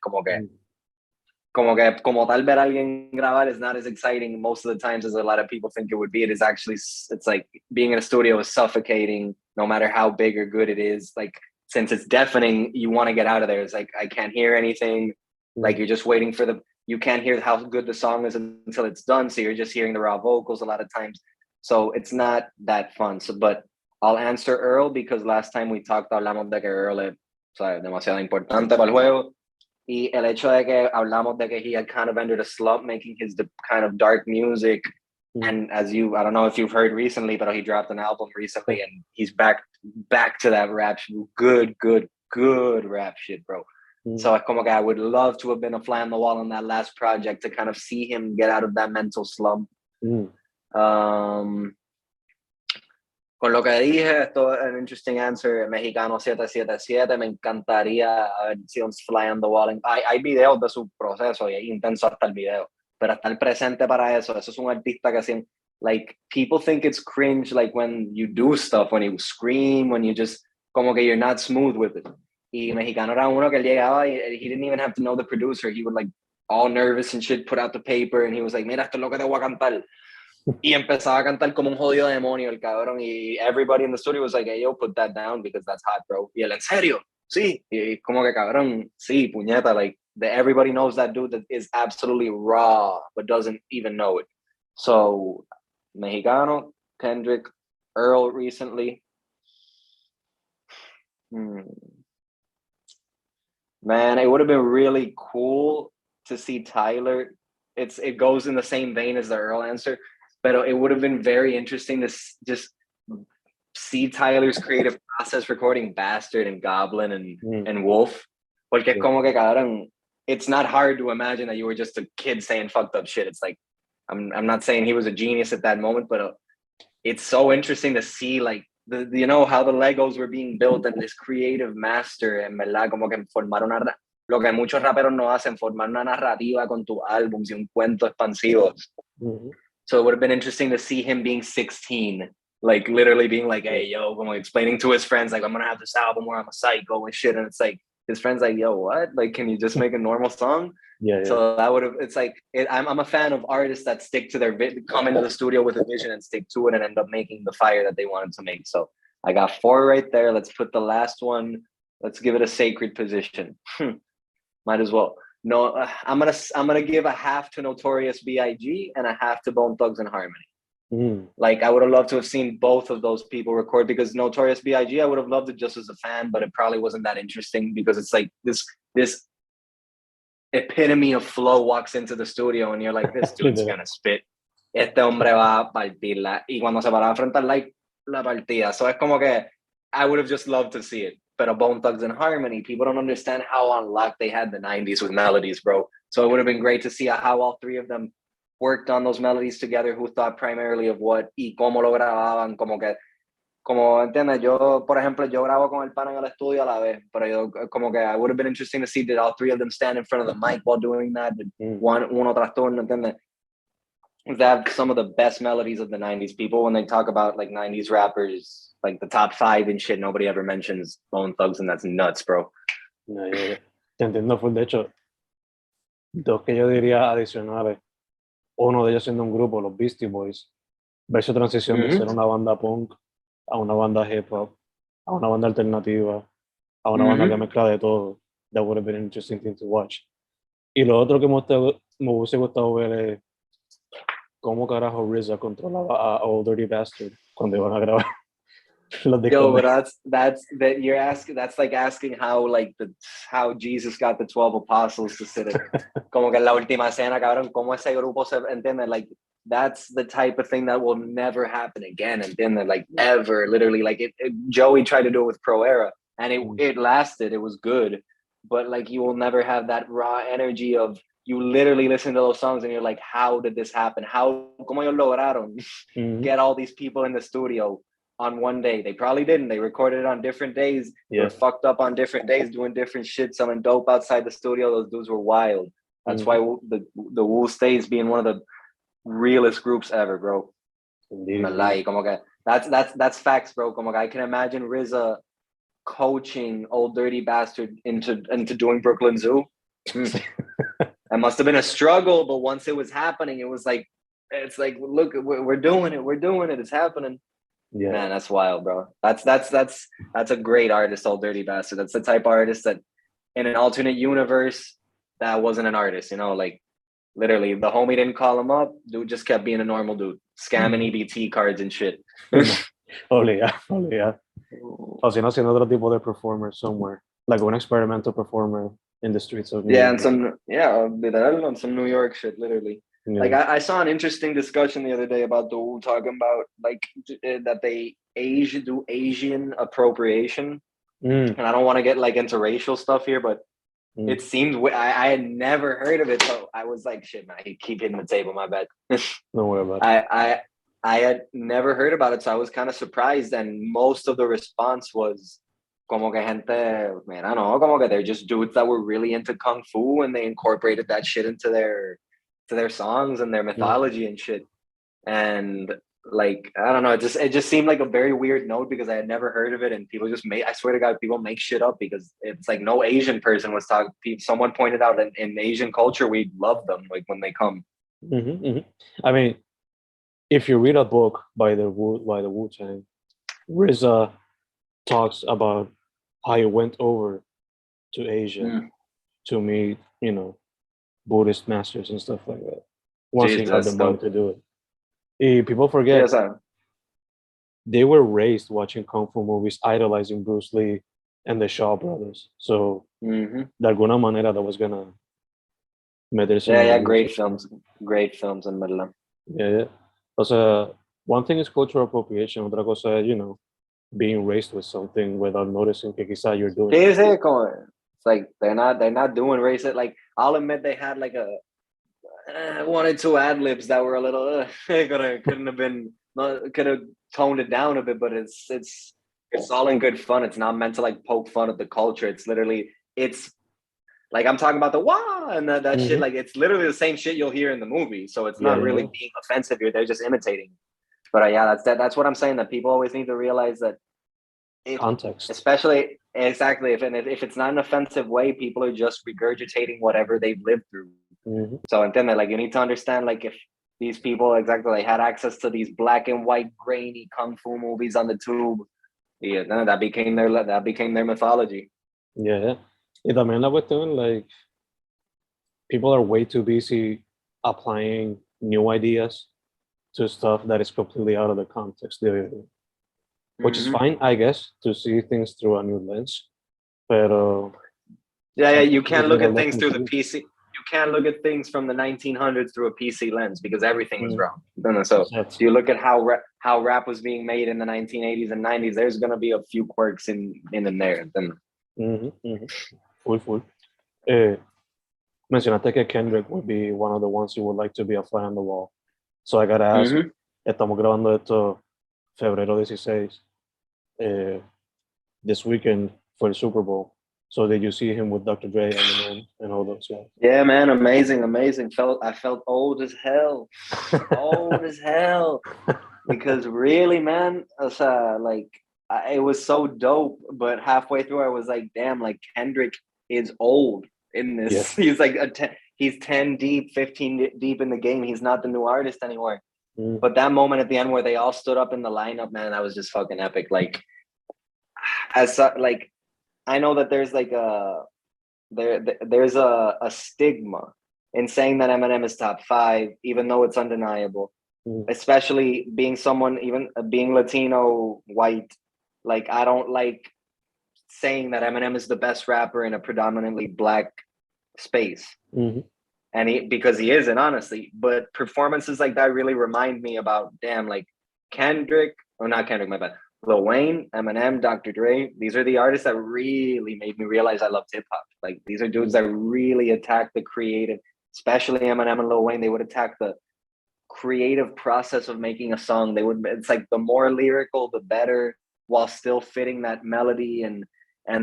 Como tal ver a alguien grabar is not as exciting most of the times as a lot of people think it would be. It is actually, it's like being in a studio is suffocating no matter how big or good it is. Like, since it's deafening, you want to get out of there. It's like, I can't hear anything. Like, you're just waiting for you can't hear how good the song is until it's done. So you're just hearing the raw vocals a lot of times. So it's not that fun. So, but I'll answer Earl because last time we talked, hablamos de que Earl es, o sea, demasiado importante para el juego. Y el hecho de que hablamos de que he had kind of entered a slump making his kind of dark music. And as I don't know if you've heard recently, but he dropped an album recently and he's back to that rap, good rap shit, bro. So es como que I would love to have been a fly on the wall on that last project to kind of see him get out of that mental slump. Con lo que dije, esto es an interesting answer. Mexicano 777, me encantaría haber sido un fly on the wall. Hay videos de su proceso y es intenso hasta el video, pero estar presente para eso es un artista que like, people think it's cringe, like when you do stuff, when you scream, when you just, como que you're not smooth with it. Y Mexicano era uno que él llegaba y he didn't even have to know the producer. He would like, all nervous and shit, put out the paper and he was like, mira, esto es lo que te voy a cantar. Y empezaba a cantar como un jodido demonio el cabrón y everybody in the studio was like, hey, yo, put that down because that's hot, bro. Y él, ¿en serio? Sí. Y como que cabrón, sí, puñeta, like, everybody knows that dude that is absolutely raw but doesn't even know it. So, Mexicano, Kendrick, Earl recently. Man, it would have been really cool to see Tyler. It goes in the same vein as the Earl answer. But it would have been very interesting to just see Tyler's creative process recording Bastard and Goblin and Wolf. Porque como que cabrón, it's not hard to imagine that you were just a kid saying fucked up shit. It's like, I'm not saying he was a genius at that moment, but it's so interesting to see like you know how the Legos were being built and this creative master, en verdad, como que formar lo que muchos raperos no hacen, formar una narrativa con tus álbums y un cuento expansivo. So it would have been interesting to see him being 16, like literally being like, hey, yo, como explaining to his friends, like, I'm going to have this album where I'm a psycho and shit. And it's like, his friend's like, yo, what? Like, can you just make a normal song? Yeah. So that would have, it's like, I'm a fan of artists that stick to their, come into the studio with a vision and stick to it and end up making the fire that they wanted to make. So I got 4 right there. Let's put the last one. Let's give it a sacred position. Might as well. No, I'm gonna give a half to Notorious B.I.G. and a half to Bone Thugs and Harmony. Like, I would have loved to have seen both of those people record because Notorious B.I.G. I would have loved it just as a fan, but it probably wasn't that interesting because it's like this epitome of flow walks into the studio and you're like, this dude's gonna spit. Este hombre va a partirla. Y cuando se paraba frente al like, la partida. So es como que I would have just loved to see it. But Bone Thugs and Harmony, people don't understand how on lock they had the 90s with melodies, bro. So it would have been great to see how all 3 of them worked on those melodies together, who thought primarily of what y cómo lo grababan, como entiendes, yo, por ejemplo, yo grabo con el pana en el estudio a la vez, pero yo, como que I would have been interesting to see did all 3 of them stand in front of the mic while doing that, uno tras turno, entiendes? They have some of the best melodies of the 90s. People, when they talk about like 90s rappers, like the top 5 and shit, nobody ever mentions Bone Thugs, and that's nuts, bro. No, yeah. te entiendo full. De hecho, dos que yo diría adicionales, uno de ellos siendo un grupo, los Beastie Boys, ver su transición de ser una banda punk a una banda hip hop, a una banda alternativa, a una banda que mezcla de todo. That would have been an interesting thing to watch. Y lo otro que me hubiese gustado ver es cómo carajo RZA controlaba a Old Dirty Bastard cuando iban a grabar los discos. Yo, but that you're asking. That's like asking how Jesus got the 12 apostles to sit it. Como que en la última cena, cabrón, cómo ese grupo se entiende. Like that's the type of thing that will never happen again. Entiende, like ever, literally. Like Joey tried to do it with Pro Era, and it lasted. It was good, but like you will never have that raw energy of you literally listen to those songs and you're like, how did this happen? Cómo ellos lograron get all these people in the studio on one day? They probably didn't. They recorded it on different days. Yeah. They were fucked up on different days, doing different shit, selling dope outside the studio. Those dudes were wild. That's why the Wu stays being one of the realest groups ever, bro. Indeed. Como que that's facts, bro. Como que I can imagine RZA coaching Old Dirty Bastard into doing Brooklyn Zoo. It must have been a struggle, but once it was happening, it's like, look, we're doing it. It's happening. Yeah. Man, that's wild, bro. That's a great artist, Old Dirty Bastard. That's the type of artist that in an alternate universe that wasn't an artist, you know, like literally the homie didn't call him up. Dude just kept being a normal dude, scamming EBT cards and shit. Oh yeah. O si no, siendo otro tipo de performer somewhere, like an experimental performer in the streets of New York. And some New York shit, literally. Yeah. Like I saw an interesting discussion the other day about the Wu talking about like that they do Asian appropriation, and I don't want to get like into racial stuff here, but it seemed I had never heard of it, so I was like, shit, man, I keep hitting the table, my bad. Don't worry about it. I had never heard about it, so I was kind of surprised, and most of the response was como que gente, man, I don't know, como que they're just dudes that were really into kung fu and they incorporated that shit into their songs and their mythology and shit. And like, I don't know, it just seemed like a very weird note because I had never heard of it, and people just I swear to God, people make shit up because it's like no Asian person was talking. Someone pointed out that in Asian culture, we love them like when they come. I mean, if you read a book by the Wu-Tang, RZA talks about how he went over to Asia to meet, you know, Buddhist masters and stuff like that. Once he got the money to do it. People forget they were raised watching kung fu movies, idolizing Bruce Lee and the Shaw brothers. So de alguna manera that was gonna meterse. Great films in Middle. Yeah. O sea, one thing is cultural appropriation, otra cosa es, you know, being raised with something without noticing que quizá you're doing. It's like they're not doing racist. Like I'll admit they had like a one or two ad libs that were a little could have toned it down a bit, but it's all in good fun. It's not meant to like poke fun at the culture. It's literally like I'm talking about the wah and that shit. Like it's literally the same shit you'll hear in the movie. So it's not really being offensive here. They're just imitating. But that's what I'm saying. That people always need to realize that context, especially exactly if it's not an offensive way, people are just regurgitating whatever they've lived through. So and then like you need to understand like if these people they had access to these black and white grainy kung fu movies on the tube, that became their mythology. Yeah. Y también la cuestión, like, people are way too busy applying new ideas to stuff that is completely out of the context, which is fine, I guess, to see things through a new lens. Pero you can't look at things through the PC. You can't look at things from the 1900s through a PC lens because everything was wrong. So if you look at how rap was being made in the 1980s and 90s, there's gonna be a few quirks in there. Full. Mencionaste que Kendrick would be one of the ones you would like to be a fly on the wall. So I gotta ask, estamos grabando esto febrero 16. This weekend for the Super Bowl. So did you see him with Dr. Dre, Eminem, and all those guys? Yeah, man, amazing. I felt old as hell. Because really, man, it was so dope. But halfway through, I was like, damn, like Kendrick is old in this. Yeah. He's like he's 10 deep, 15 deep in the game. He's not the new artist anymore. But that moment at the end where they all stood up in the lineup, man, that was just fucking epic. Like, like, I know that there's like there's a stigma in saying that Eminem is top 5, even though it's undeniable. Especially being someone, even being Latino, white. Like, I don't like saying that Eminem is the best rapper in a predominantly black space. And because he isn't, honestly. But performances like that really remind me about, damn, like Kendrick, or not Kendrick, my bad. Lil Wayne, Eminem, Dr. Dre. These are the artists that really made me realize I loved hip hop. Like, these are dudes that really attack the creative, especially Eminem and Lil Wayne. They would attack the creative process of making a song. It's like the more lyrical, the better, while still fitting that melody and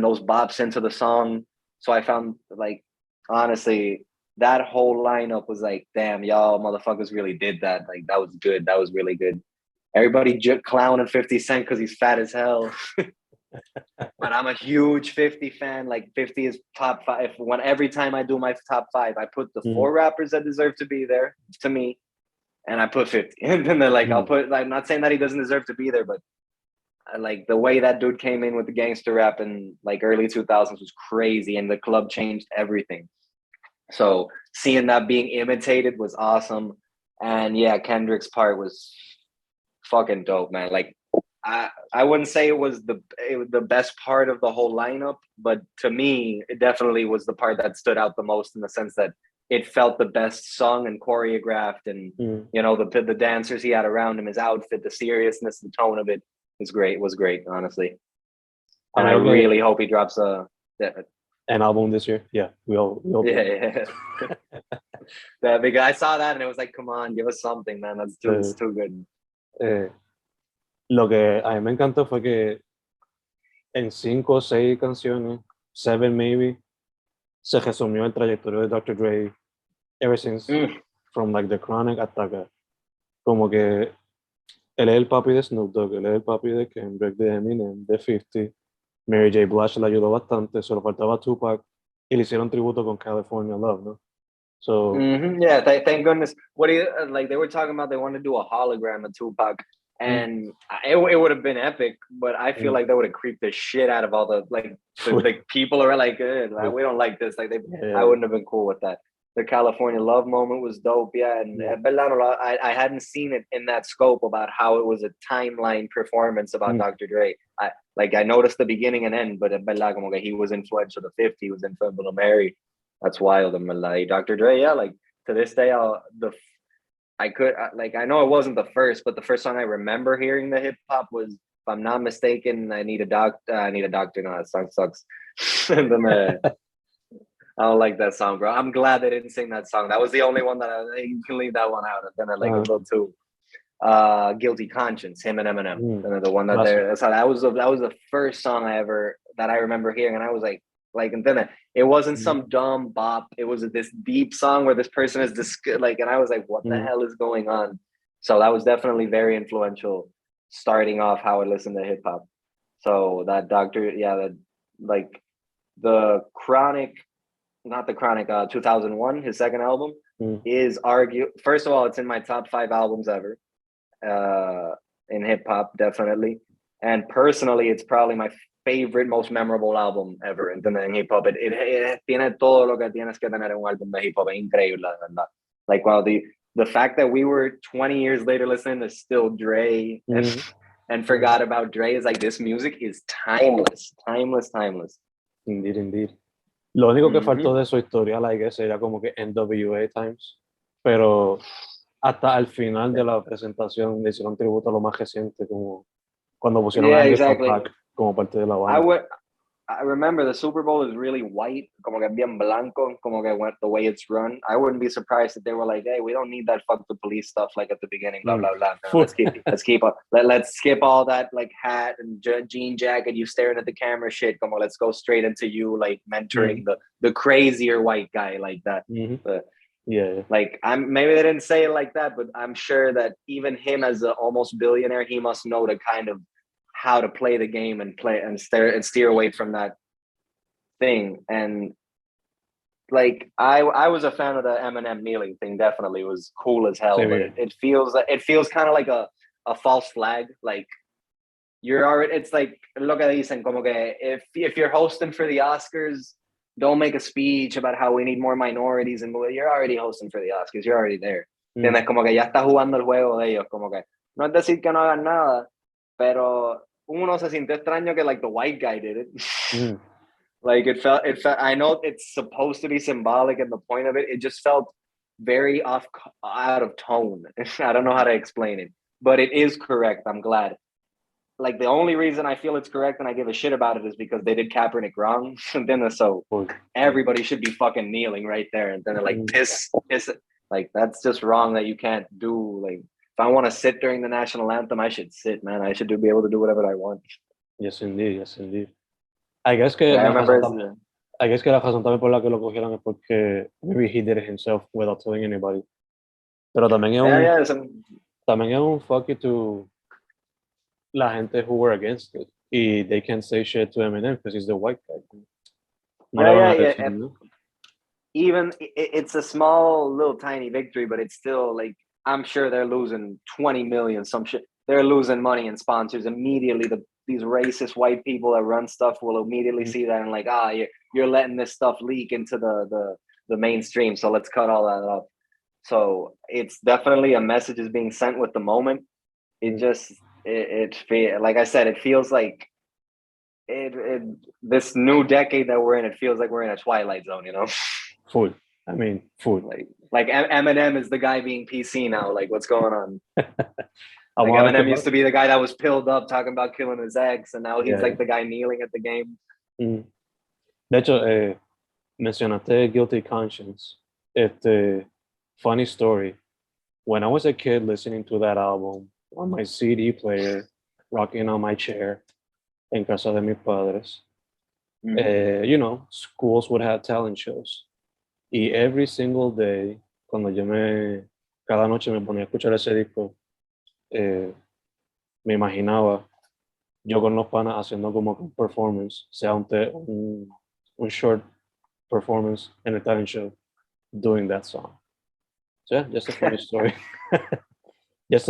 those bops into the song. So I found, like, honestly, that whole lineup was like, damn, y'all motherfuckers really did that. Like, that was good. That was really good. Everybody clowning 50 Cent because he's fat as hell. But I'm a huge 50 fan. Like, 50 is top 5. Every time I do my top 5, I put the 4 rappers that deserve to be there, to me, and I put 50. And then they're like, I'm not saying that he doesn't deserve to be there, but like, the way that dude came in with the gangster rap in like early 2000s was crazy, and the club changed everything. So seeing that being imitated was awesome. And yeah, Kendrick's part was fucking dope, man. Like, I wouldn't say it was the best part of the whole lineup, but to me, it definitely was the part that stood out the most, in the sense that it felt the best sung and choreographed, and you know, the dancers he had around him, his outfit, the seriousness, the tone of it was great, honestly. And I really hope he drops an album this year. Yeah, we all yeah. Because I saw that and it was like, come on, give us something, man. That's too good. Lo que a mí me encantó fue que en 5 o 6 canciones, 7 maybe, se resumió el trayectorio de Dr. Dre ever since, from like The Chronic hasta acá. Como que él es el papi de Snoop Dogg, él es el papi de Kendrick, de Eminem, de 50. Mary J. Blige le ayudó bastante, solo faltaba Tupac, y le hicieron tributo con California Love, ¿no? So yeah, thank goodness. What do you like? They were talking about they wanted to do a hologram of Tupac, and it would have been epic. But I feel like that would have creeped the shit out of all the people are like, we don't like this. Like I wouldn't have been cool with that. The California Love moment was dope, yeah. And I hadn't seen it in that scope about how it was a timeline performance about Dr. Dre. I noticed the beginning and end, but como que he was influential to 50, he was influential to Mary. That's wild. I'm like, Dr. Dre, yeah. Like, to this day, I know it wasn't the first, but the first song I remember hearing the hip hop was, if I'm not mistaken, I Need a Doctor. No, that song sucks. And then I don't like that song, bro. I'm glad they didn't sing that song. That was the only one that you can leave that one out. And then I like a little too. Guilty Conscience, him and Eminem. And the one that that was the first song that I remember hearing, and I was like, and then it wasn't some dumb bop. It was this deep song where this person is and I was like, what the hell is going on? So that was definitely very influential, starting off how I listened to hip hop. So that the Chronic, not the Chronic, 2001, his second album is first of all, it's in my top 5 albums ever, in hip hop, definitely. And personally, it's probably my favorite, most memorable album ever in hip hop. It tiene todo lo que tienes que tener en un álbum de hip hop. Increíble, la verdad. Like, wow, the fact that we were 20 years later listening to still Dre and forgot about Dre is like, this music is timeless. Indeed. Lo único que faltó de su historia, I guess, era como que NWA Times, pero hasta al final de la presentación le hicieron tributo a lo más reciente, como cuando pusieron a Anderson .Paak como parte de la banda. I remember the Super Bowl is really white, como que bien blanco, como que the way it's run. I wouldn't be surprised if they were like, hey, we don't need that fuck the police stuff like at the beginning, blah, blah, blah. No, let's skip all that like hat and jean jacket, you staring at the camera shit, como let's go straight into you like mentoring the crazier white guy like that. But, yeah. Like, maybe they didn't say it like that, but I'm sure that even him as an almost billionaire, he must know the kind of how to play the game and steer away from that thing. And like I was a fan of the Eminem kneeling thing. Definitely, it was cool as hell. But it feels kind of like a false flag. Like you're already. It's like lo que dicen como que if you're hosting for the Oscars, don't make a speech about how we need more minorities, and you're already hosting for the Oscars. You're already there. ¿Entiendes? Como que ya está jugando el juego de ellos. Como que no es decir que no hagan nada, pero uno se sintió extraño que like the white guy did it. Like it felt. I know it's supposed to be symbolic, and the point of it, it just felt very out of tone. I don't know how to explain it, but it is correct. I'm glad. Like the only reason I feel it's correct and I give a shit about it is because they did Kaepernick wrong. And then so everybody should be fucking kneeling right there. And then they're like piss. Like that's just wrong that you can't do. Like if I want to sit during the national anthem, I should sit, man. I should be able to do whatever I want. Yes, indeed. Yes, indeed. I guess que yeah, I guess que la razón también por la que lo cogieron es porque maybe he did it himself without telling anybody. Pero también es un fuck you to la gente who were against it. Y they can't say shit to Eminem because he's the white guy. Even it's a small little tiny victory, but it's still like I'm sure they're losing 20 million some shit. They're losing money and sponsors immediately. These racist white people that run stuff will immediately see that and like, you're letting this stuff leak into the mainstream, so let's cut all that up. So it's definitely a message is being sent with the moment. It just like I said, it feels like this new decade that we're in, it feels like we're in a twilight zone, you know. Full. I mean, full. Like Eminem is the guy being PC now. Like, what's going on? Like Eminem used to be the guy that was pilled up talking about killing his ex, and now he's like the guy kneeling at the game. De hecho, mencionaste Guilty Conscience. Funny story. When I was a kid listening to that album on my CD player, rocking on my chair en casa de mis padres, you know, schools would have talent shows. Y every single day, cuando cada noche me ponía a escuchar ese disco, me imaginaba yo con los panas haciendo como un performance, sea un short performance in a talent show, doing that song. So yeah, just a funny story. Just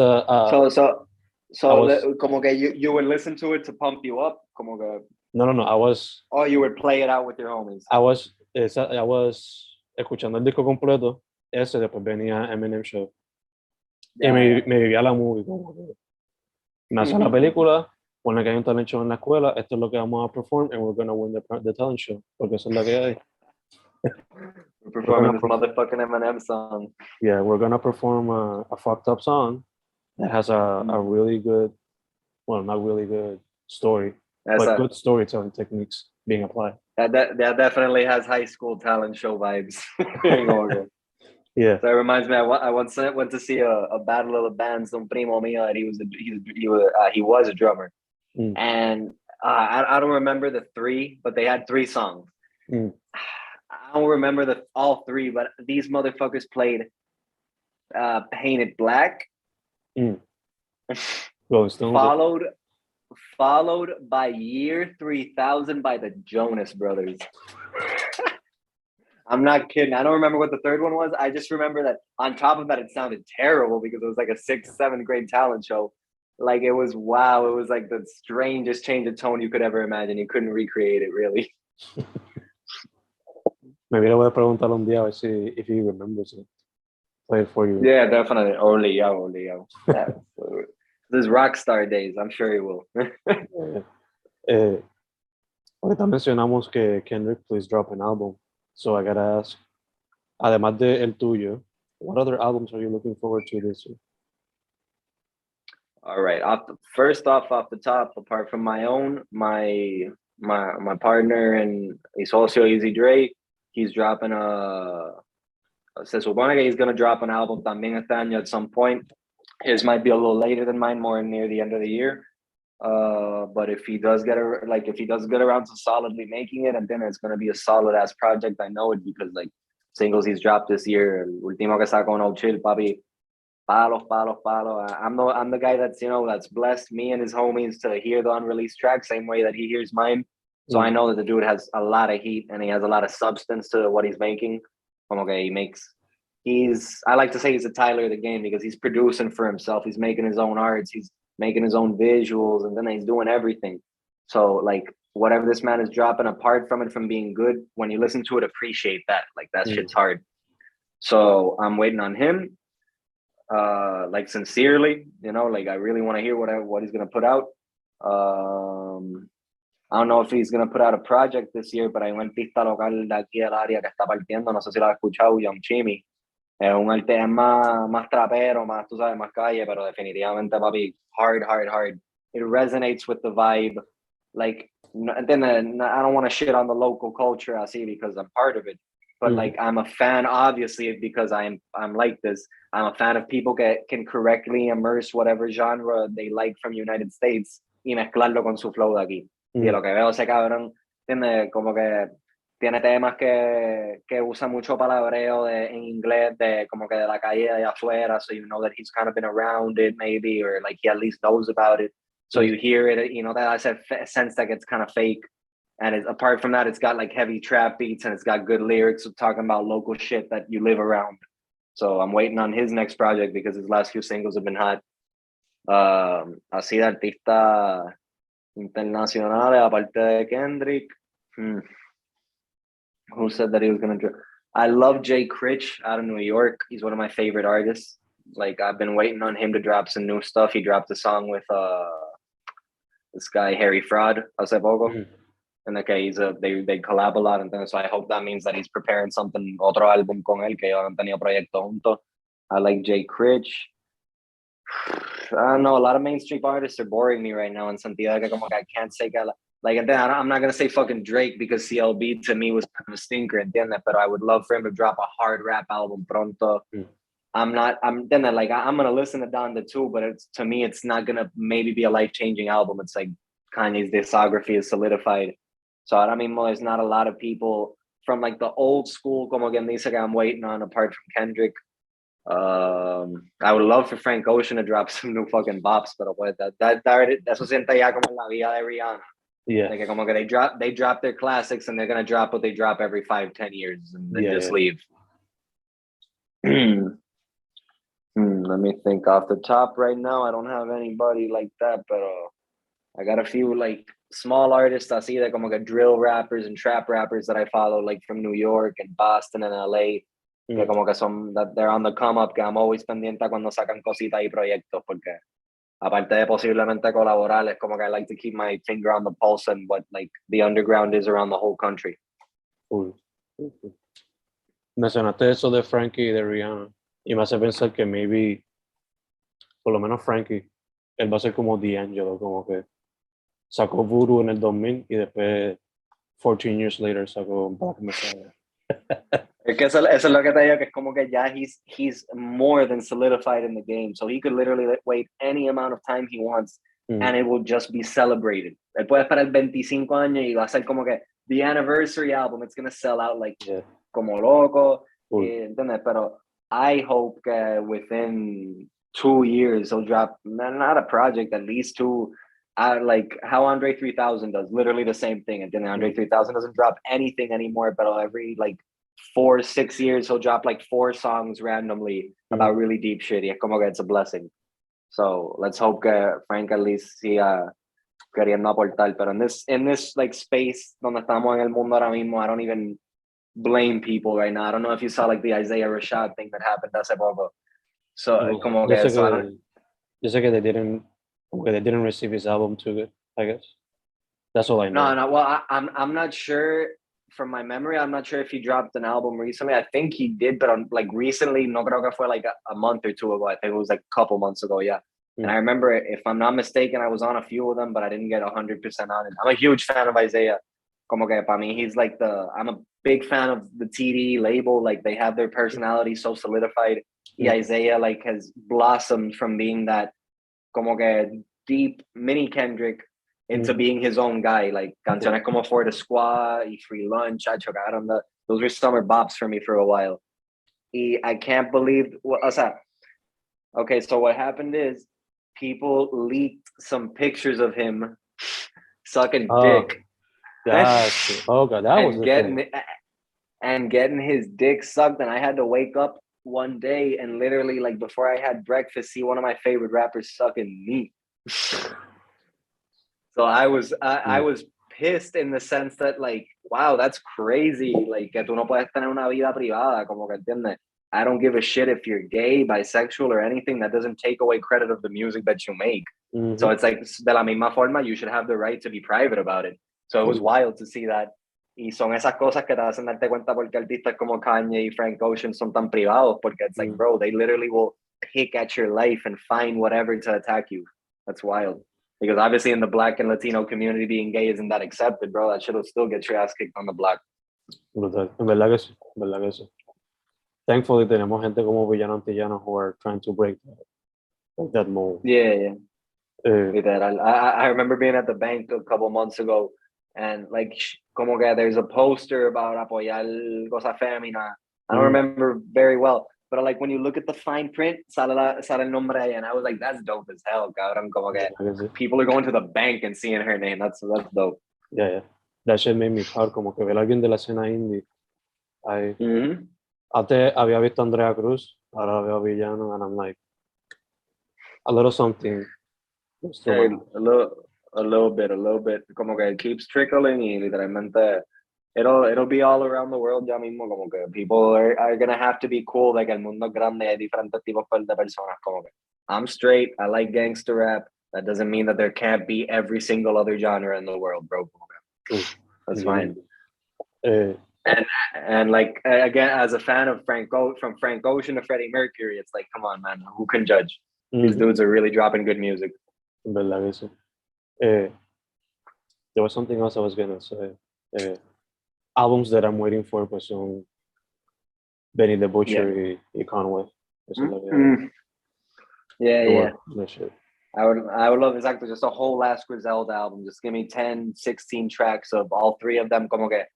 como que you would listen to it to pump you up, como que. No. I was. Oh, you would play it out with your homies. I was escuchando el disco completo. Ese después venía Eminem Show. Y me vivía la movie. Como que me hacía la película, pone que hay un talent show en la escuela, esto es lo que vamos a perform, and we're going to win the talent show, porque eso es lo que hay. We're performing this motherfucking Eminem song. Yeah, we're going to perform a fucked up song that has a really good, well, not really good story, but good storytelling techniques being applied. That definitely has high school talent show vibes. Yeah. So it reminds me. I once went to see a battle of the bands. Un primo mío, and he was a drummer, and I don't remember the three, but they had three songs. I don't remember all three, but these motherfuckers played "Painted Black," followed by "Year 3000" by the Jonas Brothers. I'm not kidding. I don't remember what the third one was. I just remember that on top of that, it sounded terrible because it was like a 6th, 7th grade talent show. Like it was, wow. It was like the strangest change of tone you could ever imagine. You couldn't recreate it, really. Maybe I would preguntar un día a ver if he remembers it. Play it for you. Yeah, definitely. Only yo. Yeah. This rock star days. I'm sure he will. Ahorita mencionamos que Kendrick please drop an album. So I gotta ask, además de el tuyo, what other albums are you looking forward to this year? All right. Off the top, apart from my own, my partner and his socio Easy Dre, he's dropping se supone que he's gonna drop an album también este año at some point. His might be a little later than mine, more near the end of the year. But if he does get around to solidly making it, and then it's gonna be a solid ass project. I know it because like singles he's dropped this year, el último que sacó No Chill, papi, palo. I'm the guy that's that's blessed me and his homies to hear the unreleased tracks same way that he hears mine. So I know that the dude has a lot of heat and he has a lot of substance to what he's making. Okay, I like to say he's a Tyler of the game because he's producing for himself. He's making his own arts. He's making his own visuals, and then he's doing everything. So like whatever this man is dropping, apart from it from being good, when you listen to it, appreciate that. Like that shit's hard. So I'm waiting on him. Like sincerely, like I really want to hear what he's gonna put out. I don't know if he's gonna put out a project this year, but hay un artista local de aquí del área que está partiendo, no sé si lo has escuchado, Young Chimmy. Es un artista más trapero, más, tú sabes, más calle, pero definitivamente, papi, hard. It resonates with the vibe. Like, and then I don't want to shit on the local culture, I see, because I'm part of it. But like, I'm a fan, obviously, because I'm like this. I'm a fan of people that can correctly immerse whatever genre they like from United States y mezclarlo con su flow de aquí. Y lo que veo ese cabrón, tiene como que tiene temas que usa mucho palabreo en inglés de como que de la calle de afuera, so you know that he's kind of been around it maybe, or like he at least knows about it. So you hear it, that has a sense that it's kind of fake. And apart from that, it's got like heavy trap beats and it's got good lyrics talking about local shit that you live around. So I'm waiting on his next project because his last few singles have been hot. Así de artista internacionales, aparte de Kendrick. Who said that he was going to drop? I love Jay Critch out of New York. He's one of my favorite artists. Like I've been waiting on him to drop some new stuff. He dropped a song with this guy Harry Fraud hace poco. And okay, they collab a lot, and then so I hope that means that he's preparing something, otro álbum con él, que ellos han tenido proyecto juntos. I like Jay Critch. I don't know, a lot of mainstream artists are boring me right now in Santiago. Como que I can't say like, and then I'm not gonna say fucking Drake because CLB to me was kind of a stinker, entiende? But I would love for him to drop a hard rap album pronto. I'm gonna listen to Donda too, but to me it's not gonna maybe be a life-changing album. It's like Kanye's discography is solidified. So ahora mismo there's not a lot of people from like the old school, como quien dice, que I'm waiting on apart from Kendrick. I would love for Frank Ocean to drop some new fucking bops, pero pues eso siente ya como la vida de Rihanna. Yeah. Like como que they drop their classics and they're gonna drop what they drop every 5-10 years and then just leave. Let me think. Off the top right now, I don't have anybody like that, but I got a few like small artists así de como que drill rappers and trap rappers that I follow, like from New York and Boston and LA. Que como que that they're on the come up, que I'm always pendiente cuando sacan cositas y proyectos, porque aparte de posiblemente colaborar, es como que I like to keep my finger on the pulse and what like the underground is around the whole country. Cool. Mencionaste eso de Frankie y de Rihanna y me hace pensar que maybe, por lo menos Frankie, él va a ser como D'Angelo, como que sacó Voodoo en el 2000 y después 14 years later sacó Black Messiah. Es que eso es lo que te digo, que es como que ya he's more than solidified in the game, so he could literally wait any amount of time he wants and it will just be celebrated. Él puede esperar 25 años y va a ser como que the anniversary album, it's gonna sell out like como loco, ¿entiendes? Pero I hope que within 2 years he'll drop not a project, at least 2. Like how Andre 3000 does, literally the same thing. And then Andre 3000 doesn't drop anything anymore, but every like 4-6 years he'll drop like 4 songs randomly about really deep shit. Y es como que it's a blessing. So let's hope que Frank at least siga queriendo aportar. Pero in this like space donde estamos en el mundo ahora mismo, I don't even blame people right now. I don't know if you saw like the Isaiah Rashad thing that happened hace poco. So como que yo sé que they didn't receive his album too good, I guess. That's all I know. No. Well, I'm not sure. From my memory, I'm not sure if he dropped an album recently. I think he did, but like recently, no creo que fue like a month or two ago. I think it was like a couple months ago, yeah. And I remember, if I'm not mistaken, I was on a few of them, but I didn't get 100% on it. I'm a huge fan of Isaiah. Como que para mí, he's like I'm a big fan of the TD label. Like they have their personality so solidified. Isaiah like has blossomed from being that como que deep mini Kendrick into being his own guy. Like canciones como For the Squad y Free Lunch, those were summer bops for me for a while. I can't believe, okay, so what happened is people leaked some pictures of him sucking dick Oh god, that was the thing. And getting his dick sucked, and I had to wake up one day and literally, like, before I had breakfast, see one of my favorite rappers sucking meat. So I was pissed in the sense that, like, wow, that's crazy. Like, que tú no puedes tener una vida privada, como que entiendes. I don't give a shit if you're gay, bisexual, or anything. That doesn't take away credit of the music that you make. Mm-hmm. So it's like, de la misma forma, you should have the right to be private about it. So it was wild to see that. Y son esas cosas que te hacen darte cuenta porque artistas como Kanye y Frank Ocean son tan privados, porque it's like, bro, they literally will pick at your life and find whatever to attack you. That's wild. Because obviously in the Black and Latino community, being gay isn't that accepted, bro. That shit will still get your ass kicked on the block. Brutal. En verdad que sí, en verdad que sí. Thankfully tenemos gente como Villano Antillano who are trying to break that mold. Yeah. I remember being at the bank a couple months ago, and like, como que there's a poster about apoyar cosas féminas. I don't remember very well, but like when you look at the fine print, sale el nombre ahí, and I was like, that's dope as hell, cabrón. Como que people are going to the bank and seeing her name. That's dope. Yeah. That shit made me proud, como que ver a alguien de la escena indie. Antes había visto a Andrea Cruz, ahora veo a Villano, and I'm like, a little something. Hey, a little bit. Como que it keeps trickling y literalmente it'll be all around the world ya mismo. Como que people are gonna have to be cool. Like, el mundo es grande, hay diferentes tipos de personas. Como que I'm straight, I like gangster rap. That doesn't mean that there can't be every single other genre in the world, bro. That's fine. And like, again, as a fan of from Frank Ocean to Freddie Mercury, it's like, come on, man, who can judge? These dudes are really dropping good music. ¿Verdad que sí? There was something else I was gonna say. Albums that I'm waiting for, pues son Benny the Butcher y Conway. Yeah. I would love, exactly, just a whole last Griselda album. Just give me 10, 16 tracks of all three of them, como que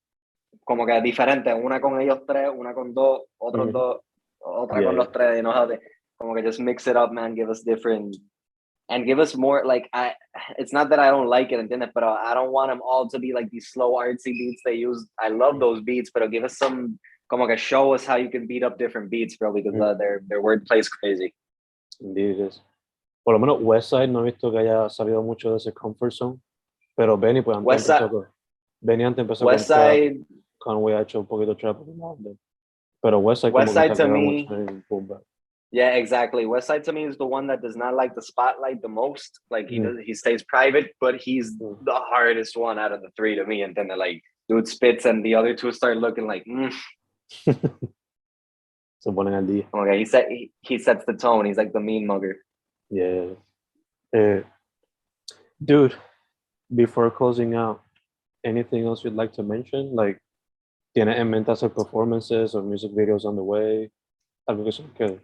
diferente, una con ellos tres, una con dos, otros dos, otra con los tres, you know how they, como que just mix it up, man. Give us different, and give us more, like, it's not that I don't like it, ¿entiendes? But I don't want them all to be like these slow artsy beats they use. I love those beats, but give us some, como que show us how you can beat up different beats, bro, because their wordplay is crazy. Indeed it is. Por lo menos Westside no he visto que haya salido mucho de ese comfort zone, pero Benny pues antes empezó con trap. Conway ha hecho un poquito trap, pero Westside como que to me, mucho en pullback. Yeah, exactly. Westside to me is the one that does not like the spotlight the most. Like, he stays private, but he's the hardest one out of the three to me. And then like, dude spits, and the other two start looking like. So ponen al día. Okay, he sets the tone. He's like the mean mugger. Yeah. Dude, before closing out, anything else you'd like to mention? Like, ¿tienes en mente hacer performances or music videos on the way? Algo que se quede.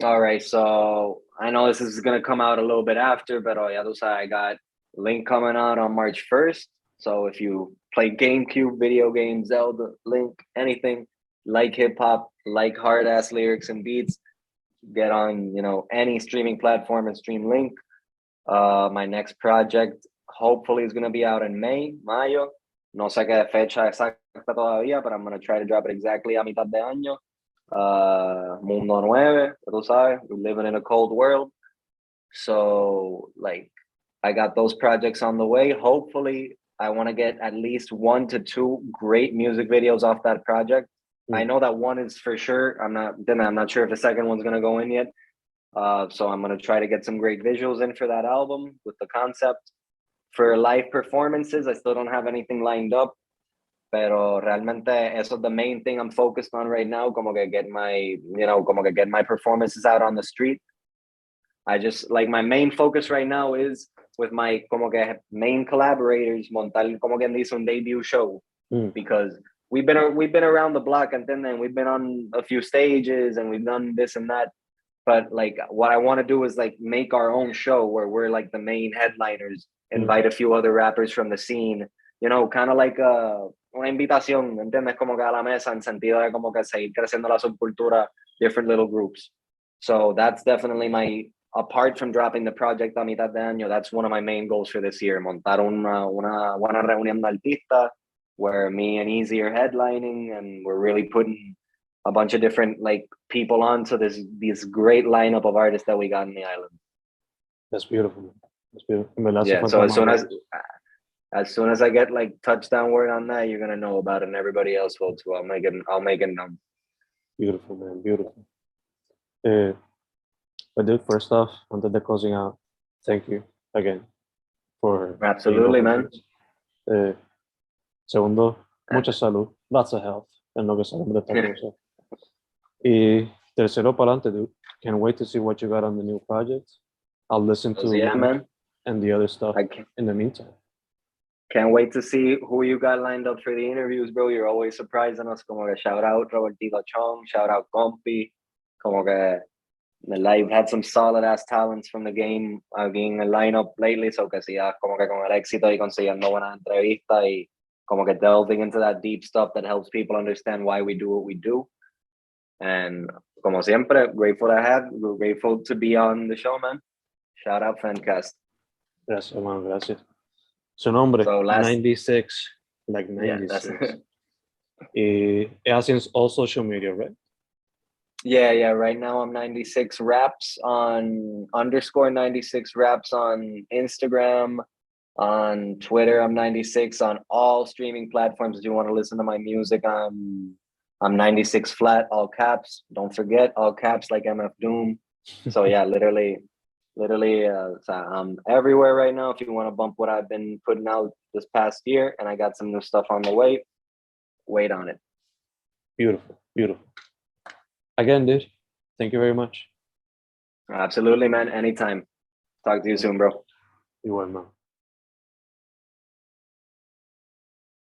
All right, so I know this is gonna come out a little bit after, but I got Link coming out on March 1st. So if you play GameCube, video games, Zelda, Link, anything, like hip hop, like hard ass lyrics and beats, get on, any streaming platform and stream Link. My next project hopefully is gonna be out in Mayo. No sé qué fecha exacta todavía, but I'm gonna try to drop it exactly a mitad de año. Mundo 9, tú sabes, we're living in a cold world. So, like, I got those projects on the way. Hopefully, I want to get at least 1 to 2 great music videos off that project. I know that one is for sure. I'm not sure if the second one's gonna go in yet. So I'm gonna try to get some great visuals in for that album with the concept. For live performances, I still don't have anything lined up. Pero realmente eso is the main thing I'm focused on right now. Como que get my performances out on the street. I just, like, my main focus right now is with my como que main collaborators, montar como quien dice un debut show, because we've been around the block, and then we've been on a few stages and we've done this and that. But like, what I want to do is like make our own show where we're like the main headliners, invite a few other rappers from the scene, kind of like una invitación, ¿entiendes? Como que a la mesa, en sentido de como que seguir creciendo la subcultura, different little groups. So that's definitely apart from dropping the project a mitad de año, that's one of my main goals for this year. Montar una buena reunión de artistas where me and Easy are headlining, and we're really putting a bunch of different like people onto this great lineup of artists that we got in the island. That's beautiful, man. That's beautiful. Yeah, so as soon as I get like touchdown word on that, you're gonna know about it, and everybody else will too. I'll make it known. Beautiful, man, beautiful. But dude, first off, antes de closing out, thank you again for Absolutely, man. Segundo, mucha salud, lots of health, en lo que sabemos de esta cosa. Y tercero, para adelante, dude. Can't wait to see what you got on the new project. I'll listen to Yeah, man. and the other stuff in the meantime. Can't wait to see who you got lined up for the interviews, bro. You're always surprising us. Como que shout out Robertito Chong, shout out Compi. Como que you've had some solid ass talents from the game being a lineup lately. So que sigas como que con el éxito y consiguiendo buenas entrevistas y como que delving into that deep stuff that helps people understand why we do what we do. And como siempre, we're grateful to be on the show, man. Shout out FENcast. Gracias, man, gracias. Su nombre, So 96, like 96. Yeah, as in all social media, right? Yeah. Right now I'm 96 raps on _96 raps on Instagram, on Twitter. I'm 96 on all streaming platforms. If you want to listen to my music, I'm 96 flat, all caps. Don't forget, all caps like MF Doom. So yeah, literally, so I'm everywhere right now. If you want to bump what I've been putting out this past year, and I got some new stuff on the way, wait on it. Beautiful, beautiful. Again, dude, thank you very much. Absolutely, man. Anytime. Talk to you soon, bro. You are, man.